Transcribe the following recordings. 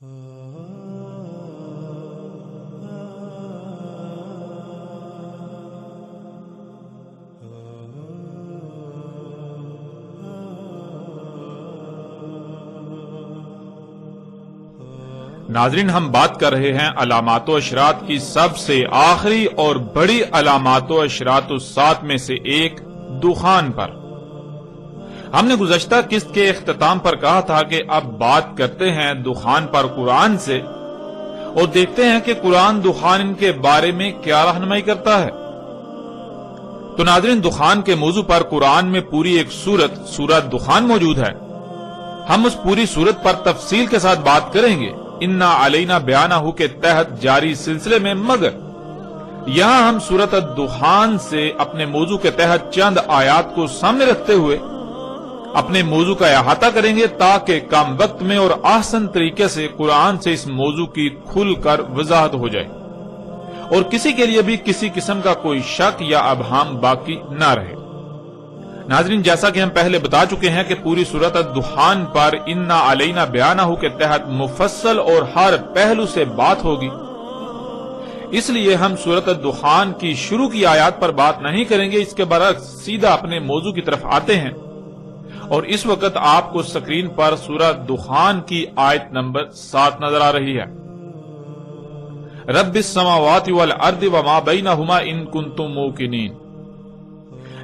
ناظرین، ہم بات کر رہے ہیں علامات و اشراط کی سب سے آخری اور بڑی علامات و اشراط الساعۃ میں سے ایک دخان پر۔ ہم نے گزشتہ قسط کے اختتام پر کہا تھا کہ اب بات کرتے ہیں دخان پر قرآن سے اور دیکھتے ہیں کہ قرآن دخان کے بارے میں کیا رہنمائی کرتا ہے۔ تو ناظرین، دخان کے موضوع پر قرآن میں پوری ایک سورہ دخان موجود ہے۔ ہم اس پوری سورت پر تفصیل کے ساتھ بات کریں گے انا علینا بیانہ کے تحت جاری سلسلے میں، مگر یہاں ہم سورۃ الدخان سے اپنے موضوع کے تحت چند آیات کو سامنے رکھتے ہوئے اپنے موضوع کا احاطہ کریں گے تاکہ کم وقت میں اور آسان طریقے سے قرآن سے اس موضوع کی کھل کر وضاحت ہو جائے اور کسی کے لیے بھی کسی قسم کا کوئی شک یا ابہام باقی نہ رہے۔ ناظرین، جیسا کہ ہم پہلے بتا چکے ہیں کہ پوری سورۃ الدخان پر انا علینا بیانہ کے تحت مفصل اور ہر پہلو سے بات ہوگی، اس لیے ہم سورۃ الدخان کی شروع کی آیات پر بات نہیں کریں گے، اس کے برعکس سیدھا اپنے موضوع کی طرف آتے ہیں۔ اور اس وقت آپ کو سکرین پر سورۃ دخان کی آیت نمبر 7 نظر آ رہی ہے۔ رب السماوات والارض وما بینہما ان کنتم موقنین۔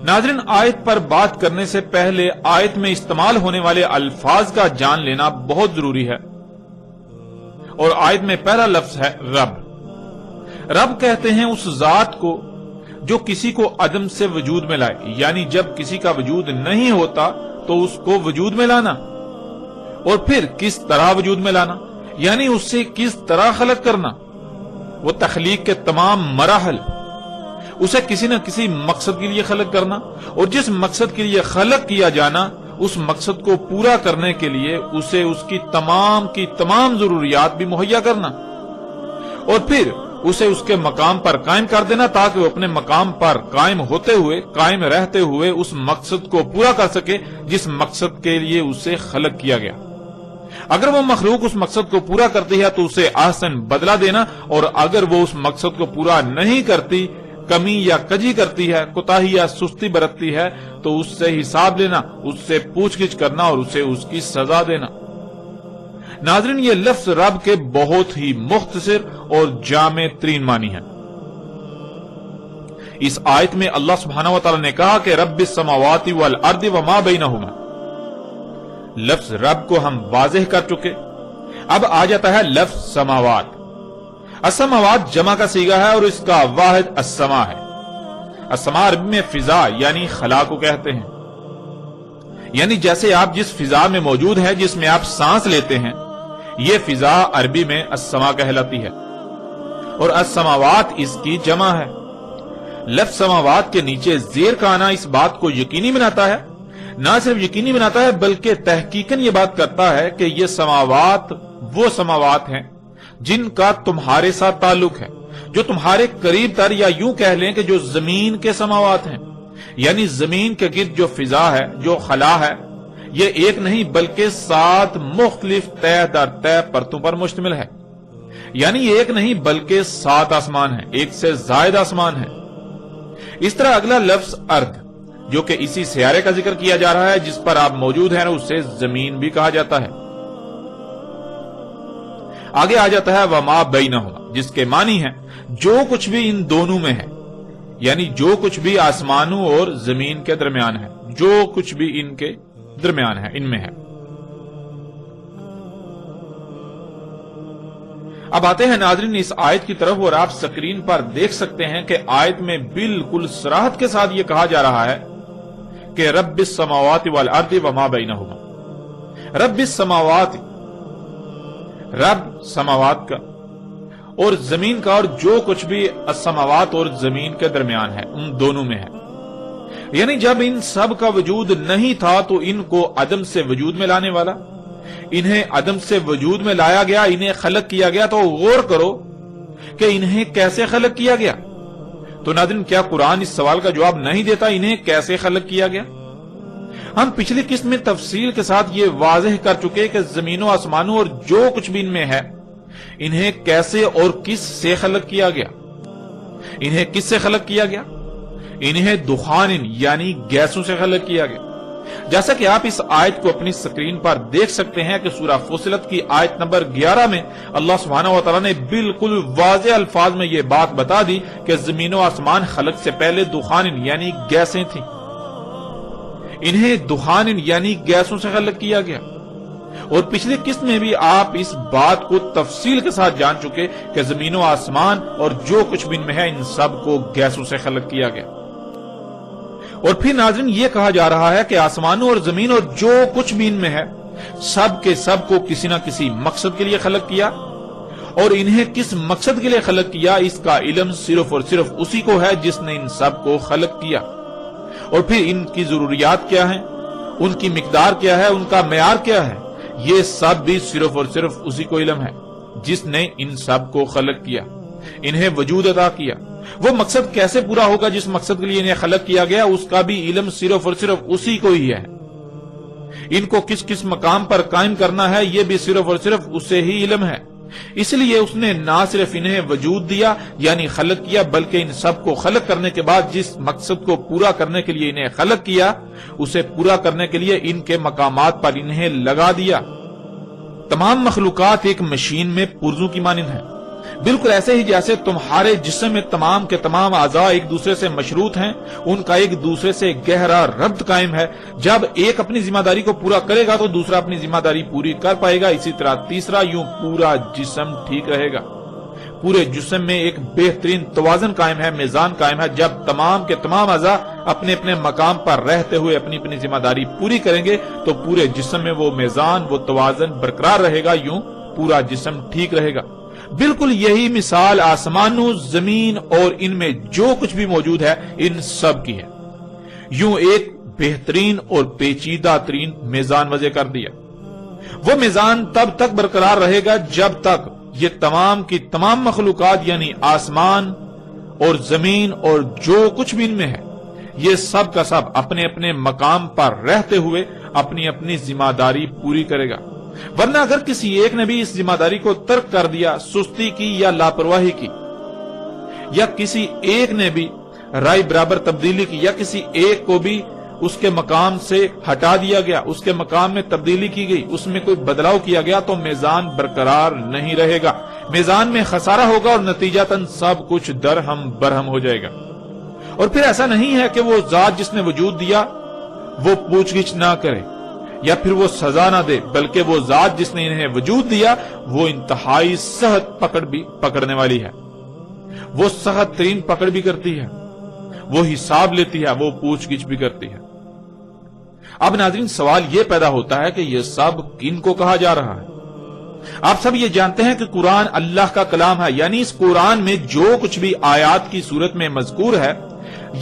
ناظرین، آیت پر بات کرنے سے پہلے آیت میں استعمال ہونے والے الفاظ کا جان لینا بہت ضروری ہے، اور آیت میں پہلا لفظ ہے رب۔ رب کہتے ہیں اس ذات کو جو کسی کو عدم سے وجود میں لائے، یعنی جب کسی کا وجود نہیں ہوتا تو اس کو وجود میں لانا، اور پھر کس طرح وجود میں لانا، یعنی اس سے کس طرح خلق کرنا، وہ تخلیق کے تمام مراحل، اسے کسی نہ کسی مقصد کے لیے خلق کرنا، اور جس مقصد کے لیے خلق کیا جانا اس مقصد کو پورا کرنے کے لیے اسے اس کی تمام ضروریات بھی مہیا کرنا، اور پھر اسے اس کے مقام پر قائم کر دینا تاکہ وہ اپنے مقام پر قائم رہتے ہوئے اس مقصد کو پورا کر سکے جس مقصد کے لیے اسے خلق کیا گیا۔ اگر وہ مخلوق اس مقصد کو پورا کرتی ہے تو اسے احسن بدلہ دینا، اور اگر وہ اس مقصد کو پورا نہیں کرتی، کمی یا کجی کرتی ہے، کوتاہی یا سستی برتتی ہے، تو اس سے حساب لینا، اس سے پوچھ گچھ کرنا اور اسے اس کی سزا دینا۔ ناظرین، یہ لفظ رب کے بہت ہی مختصر اور جامع ترین معنی ہے۔ اس آیت میں اللہ سبحانہ و تعالی نے کہا کہ رب السماوات والارض وما بینہما۔ لفظ رب کو ہم واضح کر چکے، اب آ جاتا ہے لفظ سماوات۔ السماوات جمع کا صیغہ ہے اور اس کا واحد السما ہے۔ السما عربی میں فضا یعنی خلا کو کہتے ہیں، یعنی جیسے آپ جس فضا میں موجود ہیں، جس میں آپ سانس لیتے ہیں، یہ فضا عربی میں السما کہلاتی ہے، اور السماوات اس کی جمع ہے۔ لفظ سماوات کے نیچے زیر کا آنا اس بات کو یقینی بناتا ہے، نہ صرف یقینی بناتا ہے بلکہ تحقیقاً یہ بات کرتا ہے کہ یہ سماوات وہ سماوات ہیں جن کا تمہارے ساتھ تعلق ہے، جو تمہارے قریب تر، یا یوں کہہ لیں کہ جو زمین کے سماوات ہیں، یعنی زمین کے گرد جو فضا ہے، جو خلا ہے، یہ ایک نہیں بلکہ 7 مختلف طے در طے پرتوں پر مشتمل ہے، یعنی ایک نہیں بلکہ 7 آسمان ہیں، ایک سے زائد آسمان ہیں۔ اس طرح اگلا لفظ ارض، جو کہ اسی سیارے کا ذکر کیا جا رہا ہے جس پر آپ موجود ہیں، اسے زمین بھی کہا جاتا ہے۔ آگے آ جاتا ہے وما بینہما، جس کے معنی ہے جو کچھ بھی ان دونوں میں ہے، یعنی جو کچھ بھی آسمانوں اور زمین کے درمیان ہے، جو کچھ بھی ان کے درمیان ہے، ان میں ہے۔ اب آتے ہیں ناظرین اس آیت کی طرف، اور آپ سکرین پر دیکھ سکتے ہیں کہ آیت میں بالکل صراحت کے ساتھ یہ کہا جا رہا ہے کہ رب السماوات والارض وما بینہما۔ رب السماوات، رب سماوات کا اور زمین کا، اور جو کچھ بھی السماوات اور زمین کے درمیان ہے، ان دونوں میں ہے، یعنی جب ان سب کا وجود نہیں تھا تو ان کو عدم سے وجود میں لانے والا، انہیں عدم سے وجود میں لایا گیا، انہیں خلق کیا گیا۔ تو غور کرو کہ انہیں کیسے خلق کیا گیا۔ تو ناظرین، کیا قرآن اس سوال کا جواب نہیں دیتا انہیں کیسے خلق کیا گیا؟ ہم پچھلی قسط میں تفصیل کے ساتھ یہ واضح کر چکے کہ زمین و آسمانوں اور جو کچھ بھی ان میں ہے انہیں کیسے اور کس سے خلق کیا گیا۔ انہیں کس سے خلق کیا گیا؟ انہیں دخان یعنی گیسوں سے خلق کیا گیا۔ جیسا کہ آپ اس آیت کو اپنی سکرین پر دیکھ سکتے ہیں کہ سورہ فصلت کی آیت نمبر 11 میں اللہ سبحانہ و تعالیٰ نے بالکل واضح الفاظ میں یہ بات بتا دی کہ زمین و آسمان خلق سے پہلے دخان یعنی گیسیں تھیں۔ انہیں دخان یعنی گیسوں سے خلق کیا گیا۔ اور پچھلی قسط میں بھی آپ اس بات کو تفصیل کے ساتھ جان چکے کہ زمین و آسمان اور جو کچھ بھی ان میں ہے ان سب کو گیسوں سے خلق کیا گیا۔ اور پھر ناظرین یہ کہا جا رہا ہے کہ آسمانوں اور زمین اور جو کچھ بھی ان میں ہے سب کے سب کو کسی نہ کسی مقصد کے لیے خلق کیا، اور انہیں کس مقصد کے لیے خلق کیا اس کا علم صرف اور صرف اسی کو ہے جس نے ان سب کو خلق کیا۔ اور پھر ان کی ضروریات کیا ہیں، ان کی مقدار کیا ہے، ان کا معیار کیا ہے، یہ سب بھی صرف اور صرف اسی کو علم ہے جس نے ان سب کو خلق کیا، انہیں وجود عطا کیا۔ وہ مقصد کیسے پورا ہوگا جس مقصد کے لیے انہیں خلق کیا گیا اس کا بھی علم صرف اور صرف اسی کو ہی ہے۔ ان کو کس کس مقام پر قائم کرنا ہے یہ بھی صرف اور صرف اسے ہی علم ہے۔ اس لیے اس نے نہ صرف انہیں وجود دیا یعنی خلق کیا، بلکہ ان سب کو خلق کرنے کے بعد جس مقصد کو پورا کرنے کے لیے انہیں خلق کیا اسے پورا کرنے کے لیے ان کے مقامات پر انہیں لگا دیا۔ تمام مخلوقات ایک مشین میں پرزوں کی مانند ہیں، بالکل ایسے ہی جیسے تمہارے جسم میں تمام کے تمام اعضاء ایک دوسرے سے مشروط ہیں، ان کا ایک دوسرے سے گہرا ربط قائم ہے۔ جب ایک اپنی ذمہ داری کو پورا کرے گا تو دوسرا اپنی ذمہ داری پوری کر پائے گا، اسی طرح تیسرا، یوں پورا جسم ٹھیک رہے گا۔ پورے جسم میں ایک بہترین توازن قائم ہے، میزان قائم ہے۔ جب تمام کے تمام اعضاء اپنے اپنے مقام پر رہتے ہوئے اپنی اپنی ذمہ داری پوری کریں گے تو پورے جسم میں وہ میزان، وہ توازن برقرار رہے گا، یوں پورا جسم ٹھیک رہے گا۔ بالکل یہی مثال آسمانوں، زمین اور ان میں جو کچھ بھی موجود ہے ان سب کی ہے۔ یوں ایک بہترین اور پیچیدہ ترین میزان وضع کر دیا۔ وہ میزان تب تک برقرار رہے گا جب تک یہ تمام کی تمام مخلوقات یعنی آسمان اور زمین اور جو کچھ بھی ان میں ہے یہ سب کا سب اپنے اپنے مقام پر رہتے ہوئے اپنی اپنی ذمہ داری پوری کرے گا۔ ورنہ اگر کسی ایک نے بھی اس ذمہ داری کو ترک کر دیا، سستی کی یا لاپرواہی کی، یا کسی ایک نے بھی رائے برابر تبدیلی کی، یا کسی ایک کو بھی اس کے مقام سے ہٹا دیا گیا، اس کے مقام میں تبدیلی کی گئی، اس میں کوئی بدلاؤ کیا گیا تو میزان برقرار نہیں رہے گا، میزان میں خسارہ ہوگا اور نتیجتاً سب کچھ درہم برہم ہو جائے گا۔ اور پھر ایسا نہیں ہے کہ وہ ذات جس نے وجود دیا وہ پوچھ گچھ نہ کرے یا پھر وہ سزا نہ دے، بلکہ وہ ذات جس نے انہیں وجود دیا وہ انتہائی سخت پکڑ بھی پکڑنے والی ہے، وہ سخت ترین پکڑ بھی کرتی ہے، وہ حساب لیتی ہے، وہ پوچھ گچھ بھی کرتی ہے۔ اب ناظرین سوال یہ پیدا ہوتا ہے کہ یہ سب کن کو کہا جا رہا ہے؟ آپ سب یہ جانتے ہیں کہ قرآن اللہ کا کلام ہے، یعنی اس قرآن میں جو کچھ بھی آیات کی صورت میں مذکور ہے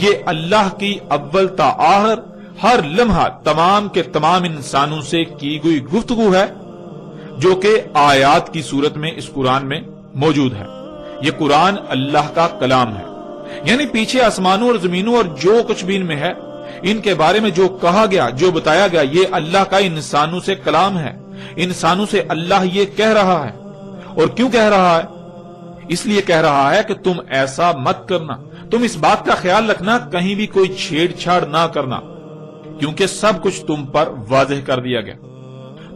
یہ اللہ کی اول تا آخر ہر لمحہ تمام کے تمام انسانوں سے کی گئی گفتگو ہے جو کہ آیات کی صورت میں اس قرآن میں موجود ہے۔ یہ قرآن اللہ کا کلام ہے، یعنی پیچھے آسمانوں اور زمینوں اور جو کچھ بھی ان میں ہے ان کے بارے میں جو کہا گیا، جو بتایا گیا، یہ اللہ کا انسانوں سے کلام ہے۔ انسانوں سے اللہ یہ کہہ رہا ہے، اور کیوں کہہ رہا ہے؟ اس لیے کہہ رہا ہے کہ تم ایسا مت کرنا، تم اس بات کا خیال رکھنا کہیں بھی کوئی چھیڑ چھاڑ نہ کرنا، کیونکہ سب کچھ تم پر واضح کر دیا گیا۔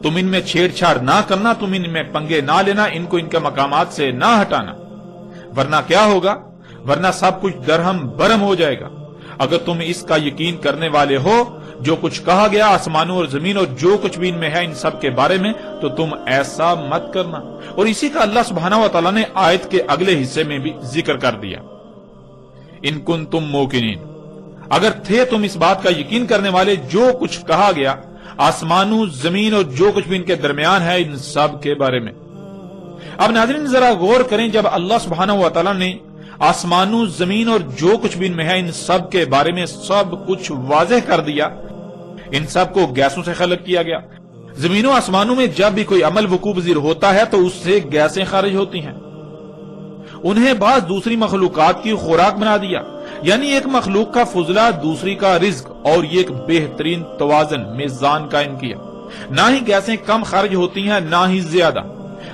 تم ان میں چھیڑ چھاڑ نہ کرنا، تم ان میں پنگے نہ لینا، ان کو ان کے مقامات سے نہ ہٹانا، ورنہ کیا ہوگا؟ ورنہ سب کچھ درہم برہم ہو جائے گا۔ اگر تم اس کا یقین کرنے والے ہو جو کچھ کہا گیا آسمانوں اور زمین اور جو کچھ بھی ان میں ہے ان سب کے بارے میں، تو تم ایسا مت کرنا۔ اور اسی کا اللہ سبحانہ و تعالیٰ نے آیت کے اگلے حصے میں بھی ذکر کر دیا، ان کنتم موقنین، اگر تھے تم اس بات کا یقین کرنے والے جو کچھ کہا گیا آسمانوں، زمین اور جو کچھ بھی ان کے درمیان ہے ان سب کے بارے میں۔ اب ناظرین ذرا غور کریں، جب اللہ سبحانہ و تعالیٰ نے آسمانوں، زمین اور جو کچھ بھی ان میں ہے ان سب کے بارے میں سب کچھ واضح کر دیا، ان سب کو گیسوں سے خلق کیا گیا۔ زمینوں آسمانوں میں جب بھی کوئی عمل وقوع پذیر ہوتا ہے تو اس سے گیسیں خارج ہوتی ہیں، انہیں بعض دوسری مخلوقات کی خوراک بنا دیا، یعنی ایک مخلوق کا فضلہ دوسری کا رزق، اور یہ ایک بہترین توازن میزان قائم کیا۔ نہ ہی گیسیں کم خرچ ہوتی ہیں نہ ہی زیادہ۔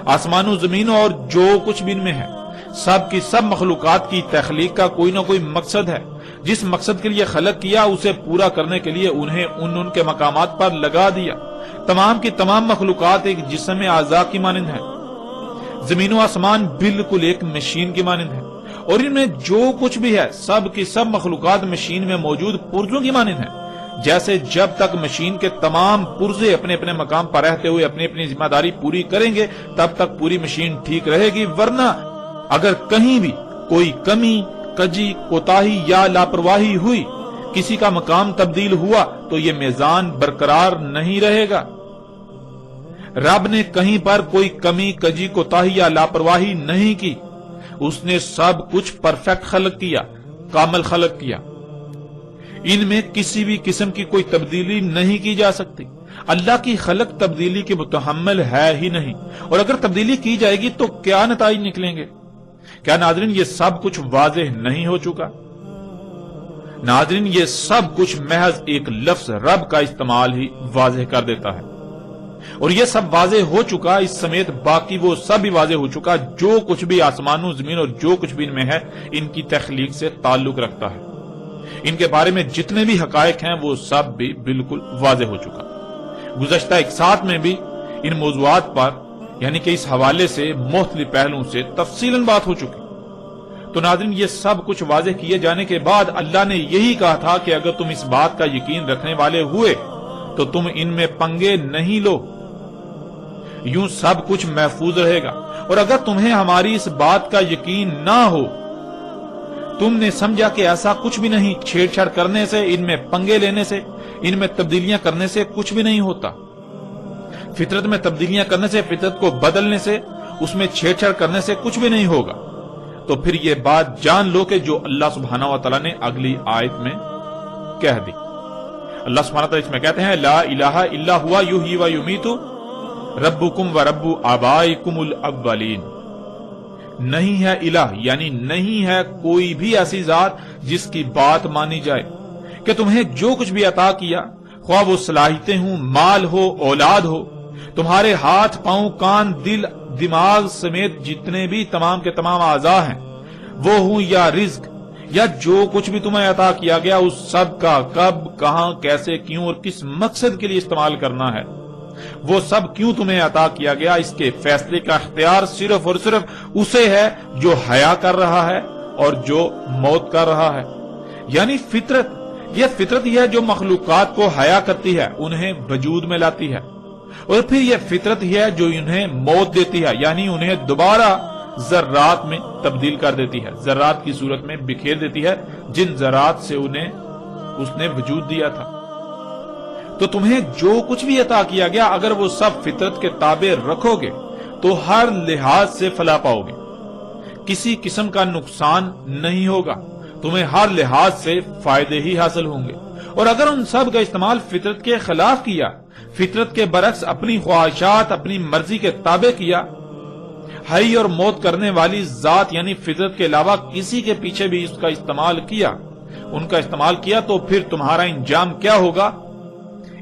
آسمان و زمین اور جو کچھ بھی ان میں ہے، سب کی سب مخلوقات کی تخلیق کا کوئی نہ کوئی مقصد ہے۔ جس مقصد کے لیے خلق کیا اسے پورا کرنے کے لیے انہیں ان کے مقامات پر لگا دیا۔ تمام کی تمام مخلوقات ایک جسم اعضاء کی مانند ہے۔ زمین و آسمان بالکل ایک مشین کی مانند ہے، اور ان میں جو کچھ بھی ہے سب کی سب مخلوقات مشین میں موجود پرزوں کی مانند ہیں۔ جیسے جب تک مشین کے تمام پرزے اپنے اپنے مقام پر رہتے ہوئے اپنی اپنی ذمہ داری پوری کریں گے تب تک پوری مشین ٹھیک رہے گی، ورنہ اگر کہیں بھی کوئی کمی، کجی، کوتاہی یا لاپرواہی ہوئی، کسی کا مقام تبدیل ہوا تو یہ میزان برقرار نہیں رہے گا۔ رب نے کہیں پر کوئی کمی، کجی، کوتاہی یا لاپرواہی نہیں کی۔ اس نے سب کچھ پرفیکٹ خلق کیا، کامل خلق کیا۔ ان میں کسی بھی قسم کی کوئی تبدیلی نہیں کی جا سکتی۔ اللہ کی خلق تبدیلی کے متحمل ہے ہی نہیں، اور اگر تبدیلی کی جائے گی تو کیا نتائج نکلیں گے؟ کیا ناظرین یہ سب کچھ واضح نہیں ہو چکا؟ ناظرین یہ سب کچھ محض ایک لفظ رب کا استعمال ہی واضح کر دیتا ہے، اور یہ سب واضح ہو چکا، اس سمیت باقی وہ سب بھی واضح ہو چکا جو کچھ بھی آسمانوں زمین اور جو کچھ بھی ان میں ہے ان کی تخلیق سے تعلق رکھتا ہے۔ ان کے بارے میں جتنے بھی حقائق ہیں وہ سب بھی بالکل واضح ہو چکا۔ گزشتہ ایک ساتھ میں بھی ان موضوعات پر یعنی کہ اس حوالے سے مختلف پہلوؤں سے تفصیلاً بات ہو چکی۔ تو ناظرین یہ سب کچھ واضح کیے جانے کے بعد اللہ نے یہی کہا تھا کہ اگر تم اس بات کا یقین رکھنے والے ہوئے تو تم ان میں پنگے نہیں لو، یوں سب کچھ محفوظ رہے گا۔ اور اگر تمہیں ہماری اس بات کا یقین نہ ہو، تم نے سمجھا کہ ایسا کچھ بھی نہیں، چھیڑ چھاڑ کرنے سے، ان میں پنگے لینے سے، ان میں تبدیلیاں کرنے سے کچھ بھی نہیں ہوتا۔ فطرت میں تبدیلیاں کرنے سے، فطرت کو بدلنے سے، اس میں چھیڑ چھاڑ کرنے سے کچھ بھی نہیں ہوگا۔ تو پھر یہ بات جان لو کہ جو اللہ سبحانہ و تعالیٰ نے اگلی آیت میں کہہ دی۔ اللہ سبحانہ و تعالیٰ اس میں کہتے ہیں لا الہ الا ہوا یحیی و یمیت ربکم و رب آبائکم الاولین۔ نہیں ہے الہ یعنی نہیں ہے کوئی بھی ایسی ذات جس کی بات مانی جائے کہ تمہیں جو کچھ بھی عطا کیا، خواہ وہ صلاحیتیں ہوں، مال ہو، اولاد ہو، تمہارے ہاتھ، پاؤں، کان، دل، دماغ سمیت جتنے بھی تمام کے تمام اعضاء ہیں وہ ہوں، یا رزق، یا جو کچھ بھی تمہیں عطا کیا گیا، اس سب کا کب، کہاں، کیسے، کیوں اور کس مقصد کے لیے استعمال کرنا ہے، وہ سب کیوں تمہیں عطا کیا گیا، اس کے فیصلے کا اختیار صرف اور صرف اسے ہے جو حیا کر رہا ہے اور جو موت کر رہا ہے۔ یعنی فطرت، یہ فطرت ہی ہے جو مخلوقات کو حیا کرتی ہے، انہیں وجود میں لاتی ہے، اور پھر یہ فطرت ہی ہے جو انہیں موت دیتی ہے، یعنی انہیں دوبارہ ذرات میں تبدیل کر دیتی ہے، ذرات کی صورت میں بکھیر دیتی ہے جن ذرات سے انہیں اس نے وجود دیا تھا۔ تو تمہیں جو کچھ بھی عطا کیا گیا اگر وہ سب فطرت کے تابع رکھو گے تو ہر لحاظ سے فلاح پاؤ گے، کسی قسم کا نقصان نہیں ہوگا، تمہیں ہر لحاظ سے فائدے ہی حاصل ہوں گے۔ اور اگر ان سب کا استعمال فطرت کے خلاف کیا، فطرت کے برعکس اپنی خواہشات، اپنی مرضی کے تابع کیا، حی اور موت کرنے والی ذات یعنی فطرت کے علاوہ کسی کے پیچھے بھی اس کا استعمال کیا، ان کا استعمال کیا، تو پھر تمہارا انجام کیا ہوگا،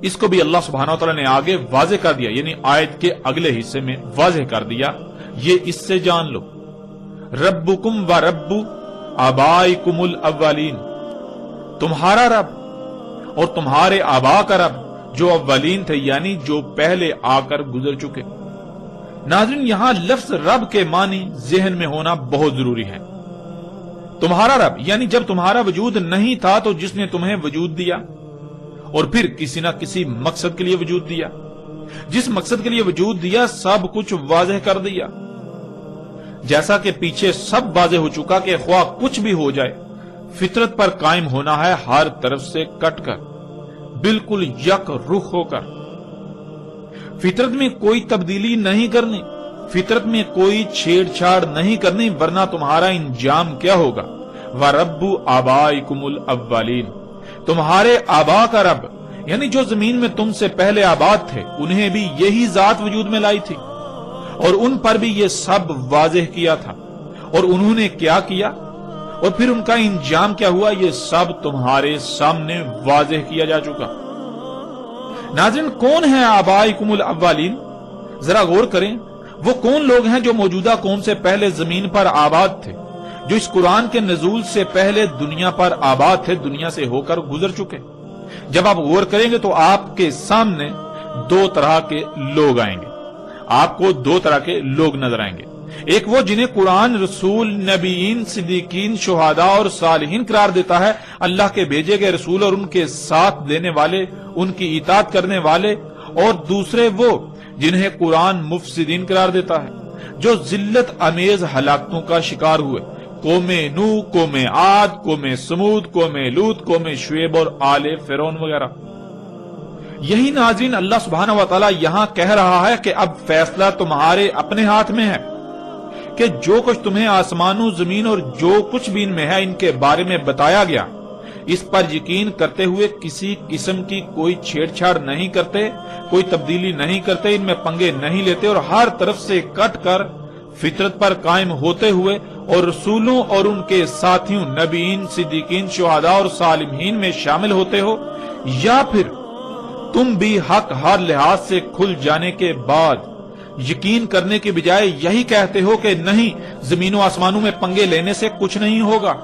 اس کو بھی اللہ سبحانہ وتعالی نے آگے واضح کر دیا، یعنی آیت کے اگلے حصے میں واضح کر دیا۔ یہ اس سے جان لو، ربکم و رب آبائکم الاولین، تمہارا رب اور تمہارے آبا کا رب جو اولین تھے، یعنی جو پہلے آ کر گزر چکے۔ ناظرین یہاں لفظ رب کے معنی ذہن میں ہونا بہت ضروری ہے۔ تمہارا رب یعنی جب تمہارا وجود نہیں تھا تو جس نے تمہیں وجود دیا، اور پھر کسی نہ کسی مقصد کے لیے وجود دیا، جس مقصد کے لیے وجود دیا سب کچھ واضح کر دیا، جیسا کہ پیچھے سب واضح ہو چکا کہ خواہ کچھ بھی ہو جائے فطرت پر قائم ہونا ہے، ہر طرف سے کٹ کر، بالکل یک رخ ہو کر، فطرت میں کوئی تبدیلی نہیں کرنی، فطرت میں کوئی چھیڑ چھاڑ نہیں کرنی، ورنہ تمہارا انجام کیا ہوگا، وَرَبُّ آبَائِكُمُ الْأَوَّلِينَ، تمہارے آبا کا رب یعنی جو زمین میں تم سے پہلے آباد تھے، انہیں بھی یہی ذات وجود میں لائی تھی، اور ان پر بھی یہ سب واضح کیا تھا، اور انہوں نے کیا کیا، اور پھر ان کا انجام کیا ہوا یہ سب تمہارے سامنے واضح کیا جا چکا۔ ناظرین، کون ہیں آبائکم الاولین؟ ذرا غور کریں، وہ کون لوگ ہیں جو موجودہ قوم سے پہلے زمین پر آباد تھے، جو اس قرآن کے نزول سے پہلے دنیا پر آباد تھے، دنیا سے ہو کر گزر چکے۔ جب آپ غور کریں گے تو آپ کے سامنے دو طرح کے لوگ آئیں گے، آپ کو دو طرح کے لوگ نظر آئیں گے۔ ایک وہ جنہیں قرآن رسول، نبیین، صدیقین، شہداء اور صالحین قرار دیتا ہے، اللہ کے بھیجے گئے رسول اور ان کے ساتھ دینے والے، ان کی اطاعت کرنے والے۔ اور دوسرے وہ جنہیں قرآن مفسدین قرار دیتا ہے، جو ذلت امیز ہلاکتوں کا شکار ہوئے، قوم نوح، قوم عاد، قوم سمود، قوم لوط، قوم شعیب اور آل فرعون وغیرہ۔ یہی ناظرین اللہ سبحانہ و تعالی یہاں کہہ رہا ہے کہ اب فیصلہ تمہارے اپنے ہاتھ میں ہے کہ جو کچھ تمہیں آسمانوں، زمین اور جو کچھ بھی ان میں ہے ان کے بارے میں بتایا گیا، اس پر یقین کرتے ہوئے کسی قسم کی کوئی چھیڑ چھاڑ نہیں کرتے، کوئی تبدیلی نہیں کرتے، ان میں پنگے نہیں لیتے، اور ہر طرف سے کٹ کر فطرت پر قائم ہوتے ہوئے اور رسولوں اور ان کے ساتھیوں، نبیین، صدیقین، شہداء اور صالحین میں شامل ہوتے ہو، یا پھر تم بھی حق ہر لحاظ سے کھل جانے کے بعد یقین کرنے کے بجائے یہی کہتے ہو کہ نہیں، زمین و آسمانوں میں پنگے لینے سے کچھ نہیں ہوگا،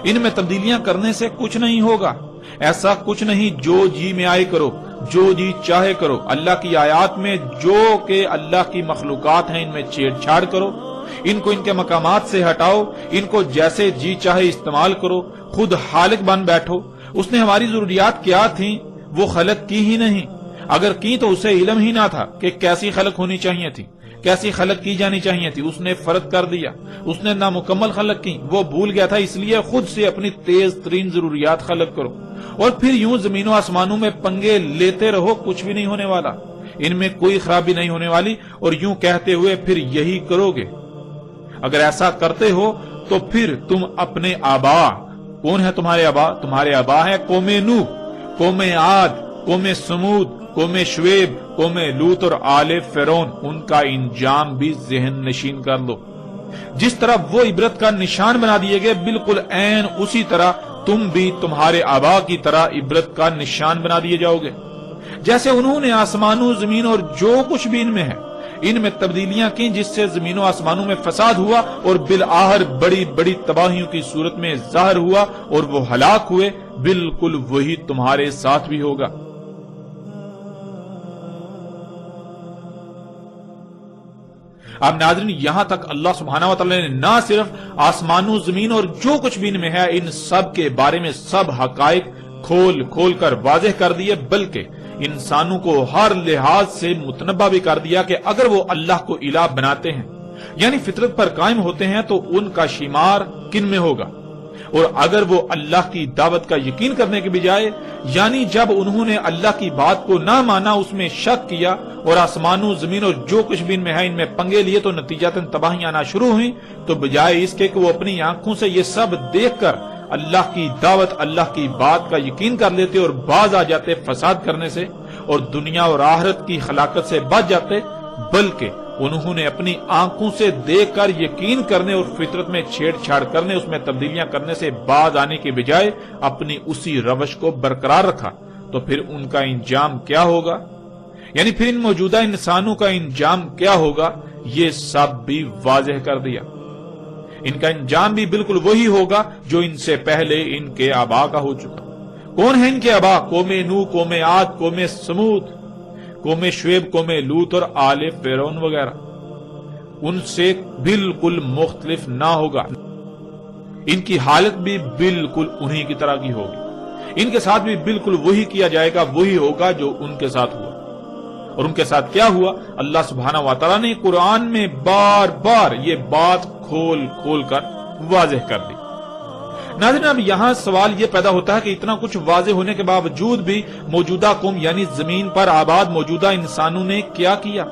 ان میں تبدیلیاں کرنے سے کچھ نہیں ہوگا، ایسا کچھ نہیں، جو جی میں آئے کرو، جو جی چاہے کرو، اللہ کی آیات میں جو کہ اللہ کی مخلوقات ہیں ان میں چھیڑ چھاڑ کرو، ان کو ان کے مقامات سے ہٹاؤ، ان کو جیسے جی چاہے استعمال کرو، خود خالق بن بیٹھو۔ اس نے ہماری ضروریات کیا تھیں وہ خلق کی ہی نہیں، اگر کی تو اسے علم ہی نہ تھا کہ کیسی خلق ہونی چاہیے تھی، کیسی خلق کی جانی چاہیے تھی، اس نے فرض کر دیا، اس نے نامکمل خلق کی، وہ بھول گیا تھا، اس لیے خود سے اپنی تیز ترین ضروریات خلق کرو، اور پھر یوں زمین و آسمانوں میں پنگے لیتے رہو، کچھ بھی نہیں ہونے والا، ان میں کوئی خرابی نہیں ہونے والی، اور یوں کہتے ہوئے پھر یہی کرو گے۔ اگر ایسا کرتے ہو تو پھر تم اپنے آبا، کون ہے تمہارے آبا؟ تمہارے آبا ہیں قوم نوح، قوم عاد، قوم سمود، قوم شعیب، قوم لوط اور آل فرعون، ان کا انجام بھی ذہن نشین کر لو۔ جس طرح وہ عبرت کا نشان بنا دیے گئے، بالکل عین اسی طرح تم بھی تمہارے آبا کی طرح عبرت کا نشان بنا دیے جاؤ گے۔ جیسے انہوں نے آسمانوں، زمین اور جو کچھ بھی ان میں ہے، ان میں تبدیلیاں کی، جس سے زمین و آسمانوں میں فساد ہوا اور بالآخر بڑی بڑی تباہیوں کی صورت میں ظاہر ہوا اور وہ ہلاک ہوئے، بالکل وہی تمہارے ساتھ بھی ہوگا۔ اب ناظرین، یہاں تک اللہ سبحانہ و تعالی نے نہ صرف آسمانوں، زمین اور جو کچھ بھی ان میں ہے ان سب کے بارے میں سب حقائق کھول کھول کر واضح کر دیے، بلکہ انسانوں کو ہر لحاظ سے متنبہ بھی کر دیا کہ اگر وہ اللہ کو الہ بناتے ہیں، یعنی فطرت پر قائم ہوتے ہیں، تو ان کا شمار کن میں ہوگا، اور اگر وہ اللہ کی دعوت کا یقین کرنے کے بجائے، یعنی جب انہوں نے اللہ کی بات کو نہ مانا، اس میں شک کیا اور آسمانوں، زمین اور جو کچھ بھی ان میں ہے ان میں پنگے لیے، تو نتیجتاً تباہیاں آنا شروع ہوئیں، تو بجائے اس کے کہ وہ اپنی آنکھوں سے یہ سب دیکھ کر اللہ کی دعوت، اللہ کی بات کا یقین کر لیتے اور باز آ جاتے فساد کرنے سے اور دنیا اور آخرت کی ہلاکت سے بچ جاتے، بلکہ انہوں نے اپنی آنکھوں سے دیکھ کر یقین کرنے اور فطرت میں چھیڑ چھاڑ کرنے، اس میں تبدیلیاں کرنے سے باز آنے کے بجائے اپنی اسی روش کو برقرار رکھا، تو پھر ان کا انجام کیا ہوگا؟ یعنی پھر ان موجودہ انسانوں کا انجام کیا ہوگا؟ یہ سب بھی واضح کر دیا۔ ان کا انجام بھی بالکل وہی ہوگا جو ان سے پہلے ان کے آبا کا ہو چکا۔ کون ہے ان کے آبا؟ قوم نوح، قوم عاد، قوم سمود، قوم شعیب، قوم لوط اور آل فرعون وغیرہ۔ ان سے بالکل مختلف نہ ہوگا، ان کی حالت بھی بالکل انہی کی طرح کی ہوگی، ان کے ساتھ بھی بالکل وہی کیا جائے گا، وہی ہوگا جو ان کے ساتھ ہوا۔ اور ان کے ساتھ کیا ہوا؟ اللہ سبحانہ و تعالیٰ نے قرآن میں بار بار یہ بات کھول کھول کر واضح کر دی۔ ناظرین، اب یہاں سوال یہ پیدا ہوتا ہے کہ اتنا کچھ واضح ہونے کے باوجود بھی موجودہ قوم یعنی زمین پر آباد موجودہ انسانوں نے کیا کیا؟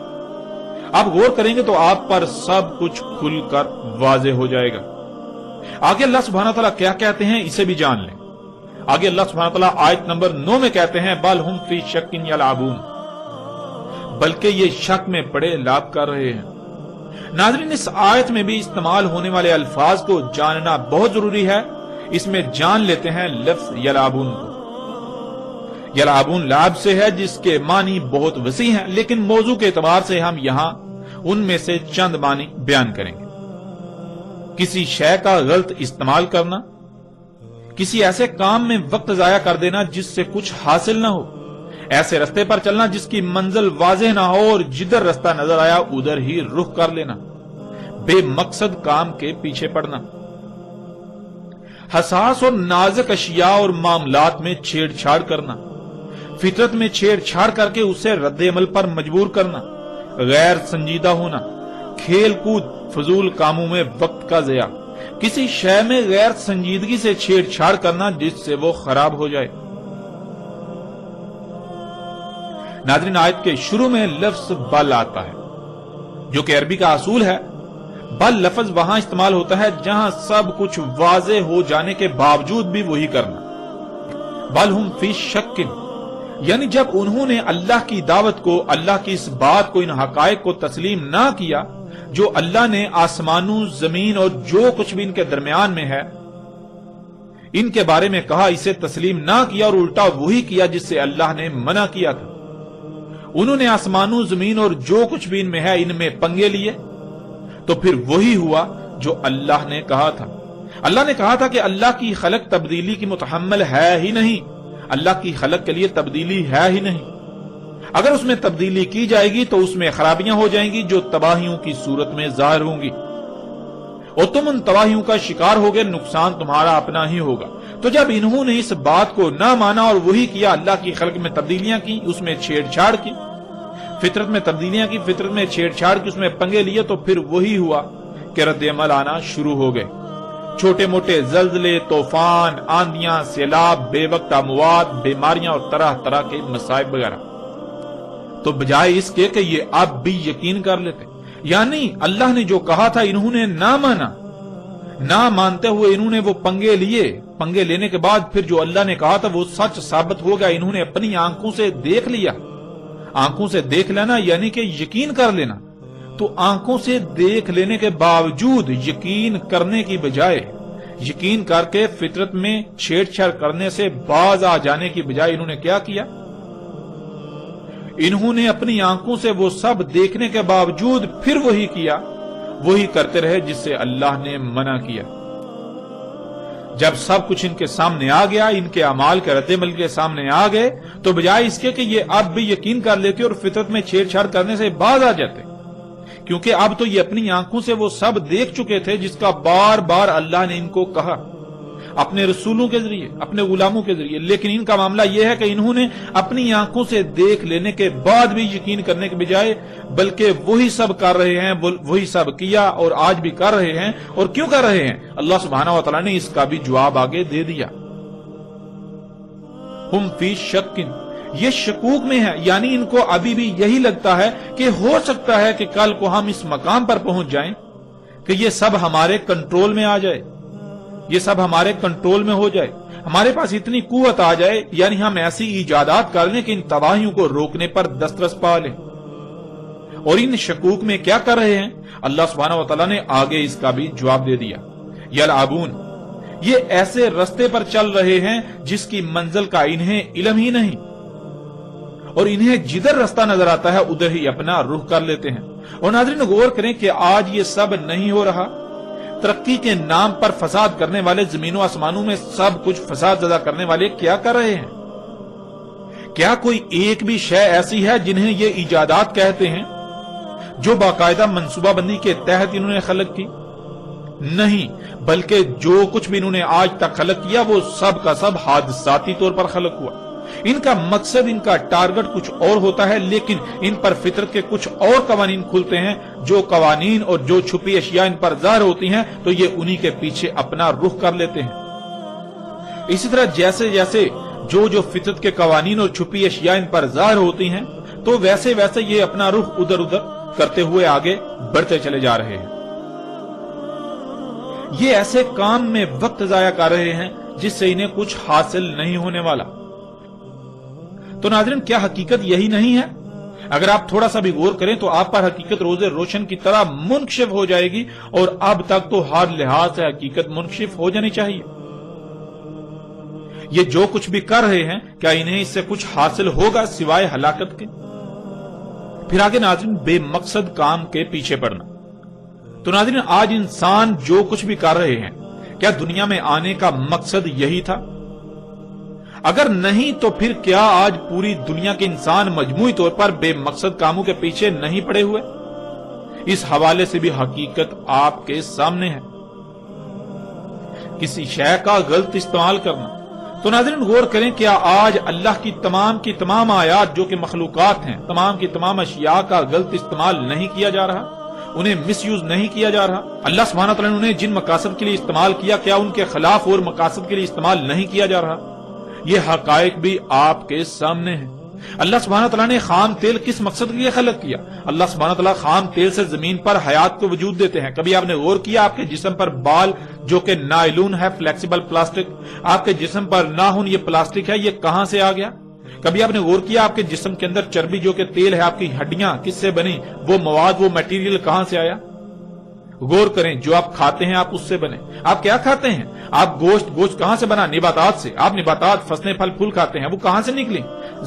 آپ غور کریں گے تو آپ پر سب کچھ کھل کر واضح ہو جائے گا۔ آگے اللہ سبحانہ تعالیٰ کیا کہتے ہیں اسے بھی جان لیں۔ آگے اللہ سبحانہ تعالیٰ آیت نمبر 9 میں کہتے ہیں بل ہم فی شک یلعبون، بلکہ یہ شک میں پڑے لعب کر رہے ہیں۔ ناظرین، اس آیت میں بھی استعمال ہونے والے الفاظ کو جاننا بہت ضروری ہے۔ اس میں جان لیتے ہیں لفظ یلعبون کو۔ یلعبون لعب سے ہے، جس کے معنی بہت وسیع ہیں، لیکن موضوع کے اعتبار سے ہم یہاں ان میں سے چند معنی بیان کریں گے۔ کسی شے کا غلط استعمال کرنا، کسی ایسے کام میں وقت ضائع کر دینا جس سے کچھ حاصل نہ ہو، ایسے رستے پر چلنا جس کی منزل واضح نہ ہو اور جدھر رستہ نظر آیا ادھر ہی رخ کر لینا، بے مقصد کام کے پیچھے پڑنا، حساس اور نازک اشیاء اور معاملات میں چھیڑ چھاڑ کرنا، فطرت میں چھیڑ چھاڑ کر کے اسے رد عمل پر مجبور کرنا، غیر سنجیدہ ہونا، کھیل کود، فضول کاموں میں وقت کا ضیاع، کسی شے میں غیر سنجیدگی سے چھیڑ چھاڑ کرنا جس سے وہ خراب ہو جائے۔ ناظرین، آیت کے شروع میں لفظ بل آتا ہے، جو کہ عربی کا اصول ہے۔ بل لفظ وہاں استعمال ہوتا ہے جہاں سب کچھ واضح ہو جانے کے باوجود بھی وہی کرنا۔ بل ہم فی شک، یعنی جب انہوں نے اللہ کی دعوت کو، اللہ کی اس بات کو، ان حقائق کو تسلیم نہ کیا جو اللہ نے آسمانوں، زمین اور جو کچھ بھی ان کے درمیان میں ہے ان کے بارے میں کہا، اسے تسلیم نہ کیا اور الٹا وہی کیا جس سے اللہ نے منع کیا تھا۔ انہوں نے آسمانوں، زمین اور جو کچھ بھی ان میں ہے ان میں پنگے لیے، تو پھر وہی ہوا جو اللہ نے کہا تھا۔ اللہ نے کہا تھا کہ اللہ کی خلق تبدیلی کی متحمل ہے ہی نہیں، اللہ کی خلق کے لیے تبدیلی ہے ہی نہیں۔ اگر اس میں تبدیلی کی جائے گی تو اس میں خرابیاں ہو جائیں گی جو تباہیوں کی صورت میں ظاہر ہوں گی، اور تم ان تباہیوں کا شکار ہوگے، نقصان تمہارا اپنا ہی ہوگا۔ تو جب انہوں نے اس بات کو نہ مانا اور وہی کیا، اللہ کی خلق میں تبدیلیاں کی، اس میں چھیڑ چھاڑ کی، فطرت میں تبدیلیاں کی، فطرت میں چھیڑ چھاڑ کی، اس میں پنگے لیے، تو پھر وہی ہوا کہ رد عمل آنا شروع ہو گئے۔ چھوٹے موٹے زلزلے، طوفان، آندیاں، سیلاب، بے وقت اموات، بیماریاں اور طرح طرح کے مصائب وغیرہ۔ تو بجائے اس کے کہ یہ اب بھی یقین کر لیتے، یعنی اللہ نے جو کہا تھا انہوں نے نہ مانا، نہ مانتے ہوئے انہوں نے وہ پنگے لیے، پنگے لینے کے بعد پھر جو اللہ نے کہا تھا وہ سچ ثابت ہو گیا، انہوں نے اپنی آنکھوں سے دیکھ لیا۔ آنکھوں سے دیکھ لینا یعنی کہ یقین کر لینا، تو آنکھوں سے دیکھ لینے کے باوجود یقین کرنے کی بجائے، یقین کر کے فطرت میں چھیڑ چھاڑ کرنے سے باز آ جانے کی بجائے انہوں نے کیا کیا؟ انہوں نے اپنی آنکھوں سے وہ سب دیکھنے کے باوجود پھر وہی کیا، وہی کرتے رہے جس سے اللہ نے منع کیا۔ جب سب کچھ ان کے سامنے آ گیا، ان کے اعمال کے رد عمل کے سامنے آ گئے، تو بجائے اس کے کہ یہ اب بھی یقین کر لیتے اور فطرت میں چھیڑ چھاڑ کرنے سے باز آ جاتے، کیونکہ اب تو یہ اپنی آنکھوں سے وہ سب دیکھ چکے تھے جس کا بار بار اللہ نے ان کو کہا، اپنے رسولوں کے ذریعے، اپنے غلاموں کے ذریعے۔ لیکن ان کا معاملہ یہ ہے کہ انہوں نے اپنی آنکھوں سے دیکھ لینے کے بعد بھی یقین کرنے کے بجائے بلکہ وہی سب کر رہے ہیں، وہی سب کیا اور آج بھی کر رہے ہیں۔ اور کیوں کر رہے ہیں؟ اللہ سبحانہ و تعالیٰ نے اس کا بھی جواب آگے دے دیا۔ ہم فی شک، یہ شکوک میں ہے، یعنی ان کو ابھی بھی یہی لگتا ہے کہ ہو سکتا ہے کہ کل کو ہم اس مقام پر پہنچ جائیں کہ یہ سب ہمارے کنٹرول میں آ جائے، یہ سب ہمارے کنٹرول میں ہو جائے، ہمارے پاس اتنی قوت آ جائے، یعنی ہم ایسی ایجادات کر لیں کہ ان تباہیوں کو روکنے پر دسترس پا لیں۔ اور ان شکوک میں کیا کر رہے ہیں؟ اللہ سبحانہ و تعالیٰ نے آگے اس کا بھی جواب دے دیا۔ یلعبون، یہ ایسے رستے پر چل رہے ہیں جس کی منزل کا انہیں علم ہی نہیں، اور انہیں جدھر رستہ نظر آتا ہے ادھر ہی اپنا رخ کر لیتے ہیں۔ اور ناظرین غور کریں کہ آج یہ سب نہیں ہو رہا۔ ترقی کے نام پر فساد کرنے والے، زمین و آسمانوں میں سب کچھ فساد زدہ کرنے والے کیا کر رہے ہیں؟ کیا کوئی ایک بھی شے ایسی ہے جنہیں یہ ایجادات کہتے ہیں جو باقاعدہ منصوبہ بندی کے تحت انہوں نے خلق کی؟ نہیں، بلکہ جو کچھ بھی انہوں نے آج تک خلق کیا وہ سب کا سب حادثاتی طور پر خلق ہوا۔ ان کا مقصد، ان کا ٹارگٹ کچھ اور ہوتا ہے، لیکن ان پر فطرت کے کچھ اور قوانین کھلتے ہیں۔ جو قوانین اور جو چھپی اشیاء ان پر ظاہر ہوتی ہیں تو یہ انہی کے پیچھے اپنا رخ کر لیتے ہیں۔ اسی طرح جیسے جیسے جو فطرت کے قوانین اور چھپی اشیاء ان پر ظاہر ہوتی ہیں تو ویسے ویسے یہ اپنا رخ ادھر ادھر کرتے ہوئے آگے بڑھتے چلے جا رہے ہیں۔ یہ ایسے کام میں وقت ضائع کر رہے ہیں جس سے انہیں کچھ حاصل نہیں ہونے والا۔ تو ناظرین، کیا حقیقت یہی نہیں ہے اگر آپ تھوڑا سا بھی غور کریں تو آپ پر حقیقت روز روشن کی طرح منکشف ہو جائے گی، اور اب تک تو ہر لحاظ سے حقیقت منکشف ہو جانی چاہیے۔ یہ جو کچھ بھی کر رہے ہیں، کیا انہیں اس سے کچھ حاصل ہوگا سوائے ہلاکت کے؟ پھر آگے ناظرین، بے مقصد کام کے پیچھے پڑنا۔ تو ناظرین، آج انسان جو کچھ بھی کر رہے ہیں، کیا دنیا میں آنے کا مقصد یہی تھا؟ اگر نہیں تو پھر کیا آج پوری دنیا کے انسان مجموعی طور پر بے مقصد کاموں کے پیچھے نہیں پڑے ہوئے؟ اس حوالے سے بھی حقیقت آپ کے سامنے ہے۔ کسی شے کا غلط استعمال کرنا۔ تو ناظرین غور کریں، کیا آج اللہ کی تمام آیات جو کہ مخلوقات ہیں، تمام کی تمام اشیاء کا غلط استعمال نہیں کیا جا رہا؟ انہیں مس یوز نہیں کیا جا رہا؟ اللہ سبحانہ تعالیٰ نے انہیں جن مقاصد کے لیے استعمال کیا، کیا ان کے خلاف اور مقاصد کے لیے استعمال نہیں کیا جا رہا؟ یہ حقائق بھی آپ کے سامنے ہیں۔ اللہ سبحانہ تعالیٰ نے خام تیل کس مقصد کے لیے خلق کیا؟ اللہ سبحانہ تعالیٰ خام تیل سے زمین پر حیات کو وجود دیتے ہیں۔ کبھی آپ نے غور کیا آپ کے جسم پر بال جو کہ نائلون ہے، فلیکسیبل پلاسٹک، آپ کے جسم پر ناخن یہ پلاسٹک ہے، یہ کہاں سے آ گیا؟ کبھی آپ نے غور کیا آپ کے جسم کے اندر چربی جو کہ تیل ہے، آپ کی ہڈیاں کس سے بنی؟ وہ مواد، وہ میٹیریل کہاں سے آیا؟ غور کریں، جو آپ کھاتے ہیں آپ اس سے بنے۔ آپ کیا کھاتے ہیں؟ آپ گوشت کہاں سے بنا؟ نباتات سے۔ آپ نباتات، فصلیں، پھل پھول کھاتے ہیں، وہ کہاں سے نکلیں؟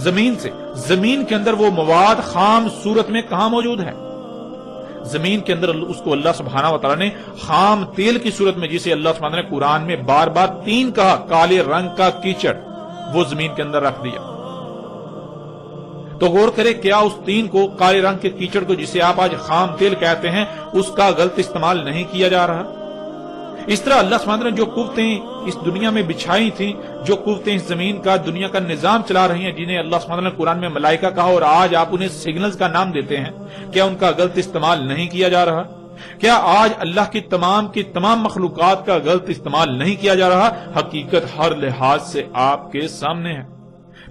زمین سے۔ زمین کے اندر وہ مواد خام صورت میں کہاں موجود ہے؟ زمین کے اندر اس کو اللہ سبحانہ و تعالیٰ نے خام تیل کی صورت میں، جسے اللہ سبحانہ نے قرآن میں بار بار 3 کہا، کالے رنگ کا کیچڑ، وہ زمین کے اندر رکھ دیا۔ تو غور کرے، کیا اس 3 کو، کالے رنگ کے کیچڑ کو جسے آپ آج خام تیل کہتے ہیں، اس کا غلط استعمال نہیں کیا جا رہا؟ اس طرح اللہ سبحانہ نے جو قوتیں اس دنیا میں بچھائی تھیں، جو قوتیں اس زمین کا، دنیا کا نظام چلا رہی ہیں، جنہیں اللہ سبحانہ نے قرآن میں ملائکہ کہا اور آج آپ انہیں سگنلز کا نام دیتے ہیں، کیا ان کا غلط استعمال نہیں کیا جا رہا؟ کیا آج اللہ کی تمام مخلوقات کا غلط استعمال نہیں کیا جا رہا؟ حقیقت ہر لحاظ سے آپ کے سامنے ہے۔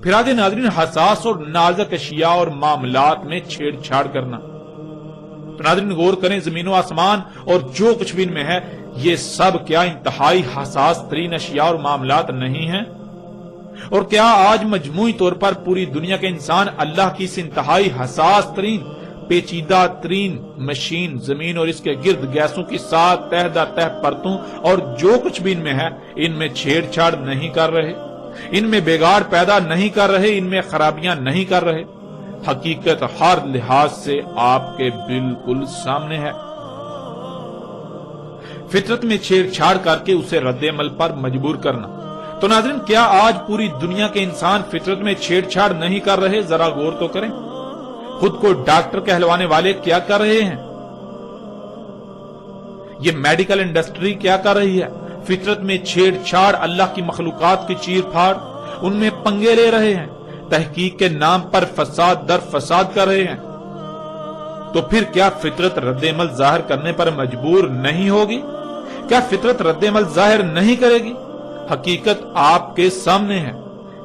پھر آگے ناظرین، حساس اور نازک اشیاء اور معاملات میں چھیڑ چھاڑ کرنا۔ تو ناظرین غور کریں، زمین و آسمان اور جو کچھ بھی ان میں ہے، یہ سب کیا انتہائی حساس ترین اشیاء اور معاملات نہیں ہیں؟ اور کیا آج مجموعی طور پر پوری دنیا کے انسان اللہ کی اس انتہائی حساس ترین، پیچیدہ ترین مشین زمین اور اس کے گرد گیسوں کی 7 تہ در تہ پرتوں اور جو کچھ بھی ان میں ہے، ان میں چھیڑ چھاڑ نہیں کر رہے؟ ان میں بگاڑ پیدا نہیں کر رہے؟ ان میں خرابیاں نہیں کر رہے؟ حقیقت ہر لحاظ سے آپ کے بالکل سامنے ہے۔ فطرت میں چھیڑ چھاڑ کر کے اسے رد عمل پر مجبور کرنا۔ تو ناظرین، کیا آج پوری دنیا کے انسان فطرت میں چھیڑ چھاڑ نہیں کر رہے؟ ذرا غور تو کریں، خود کو ڈاکٹر کہلوانے والے کیا کر رہے ہیں؟ یہ میڈیکل انڈسٹری کیا کر رہی ہے؟ فطرت میں چھیڑ چھاڑ، اللہ کی مخلوقات کی چیر پھاڑ، ان میں پنگے لے رہے ہیں، تحقیق کے نام پر فساد در فساد کر رہے ہیں۔ تو پھر کیا فطرت رد عمل ظاہر کرنے پر مجبور نہیں ہوگی؟ کیا فطرت رد عمل ظاہر نہیں کرے گی؟ حقیقت آپ کے سامنے ہے۔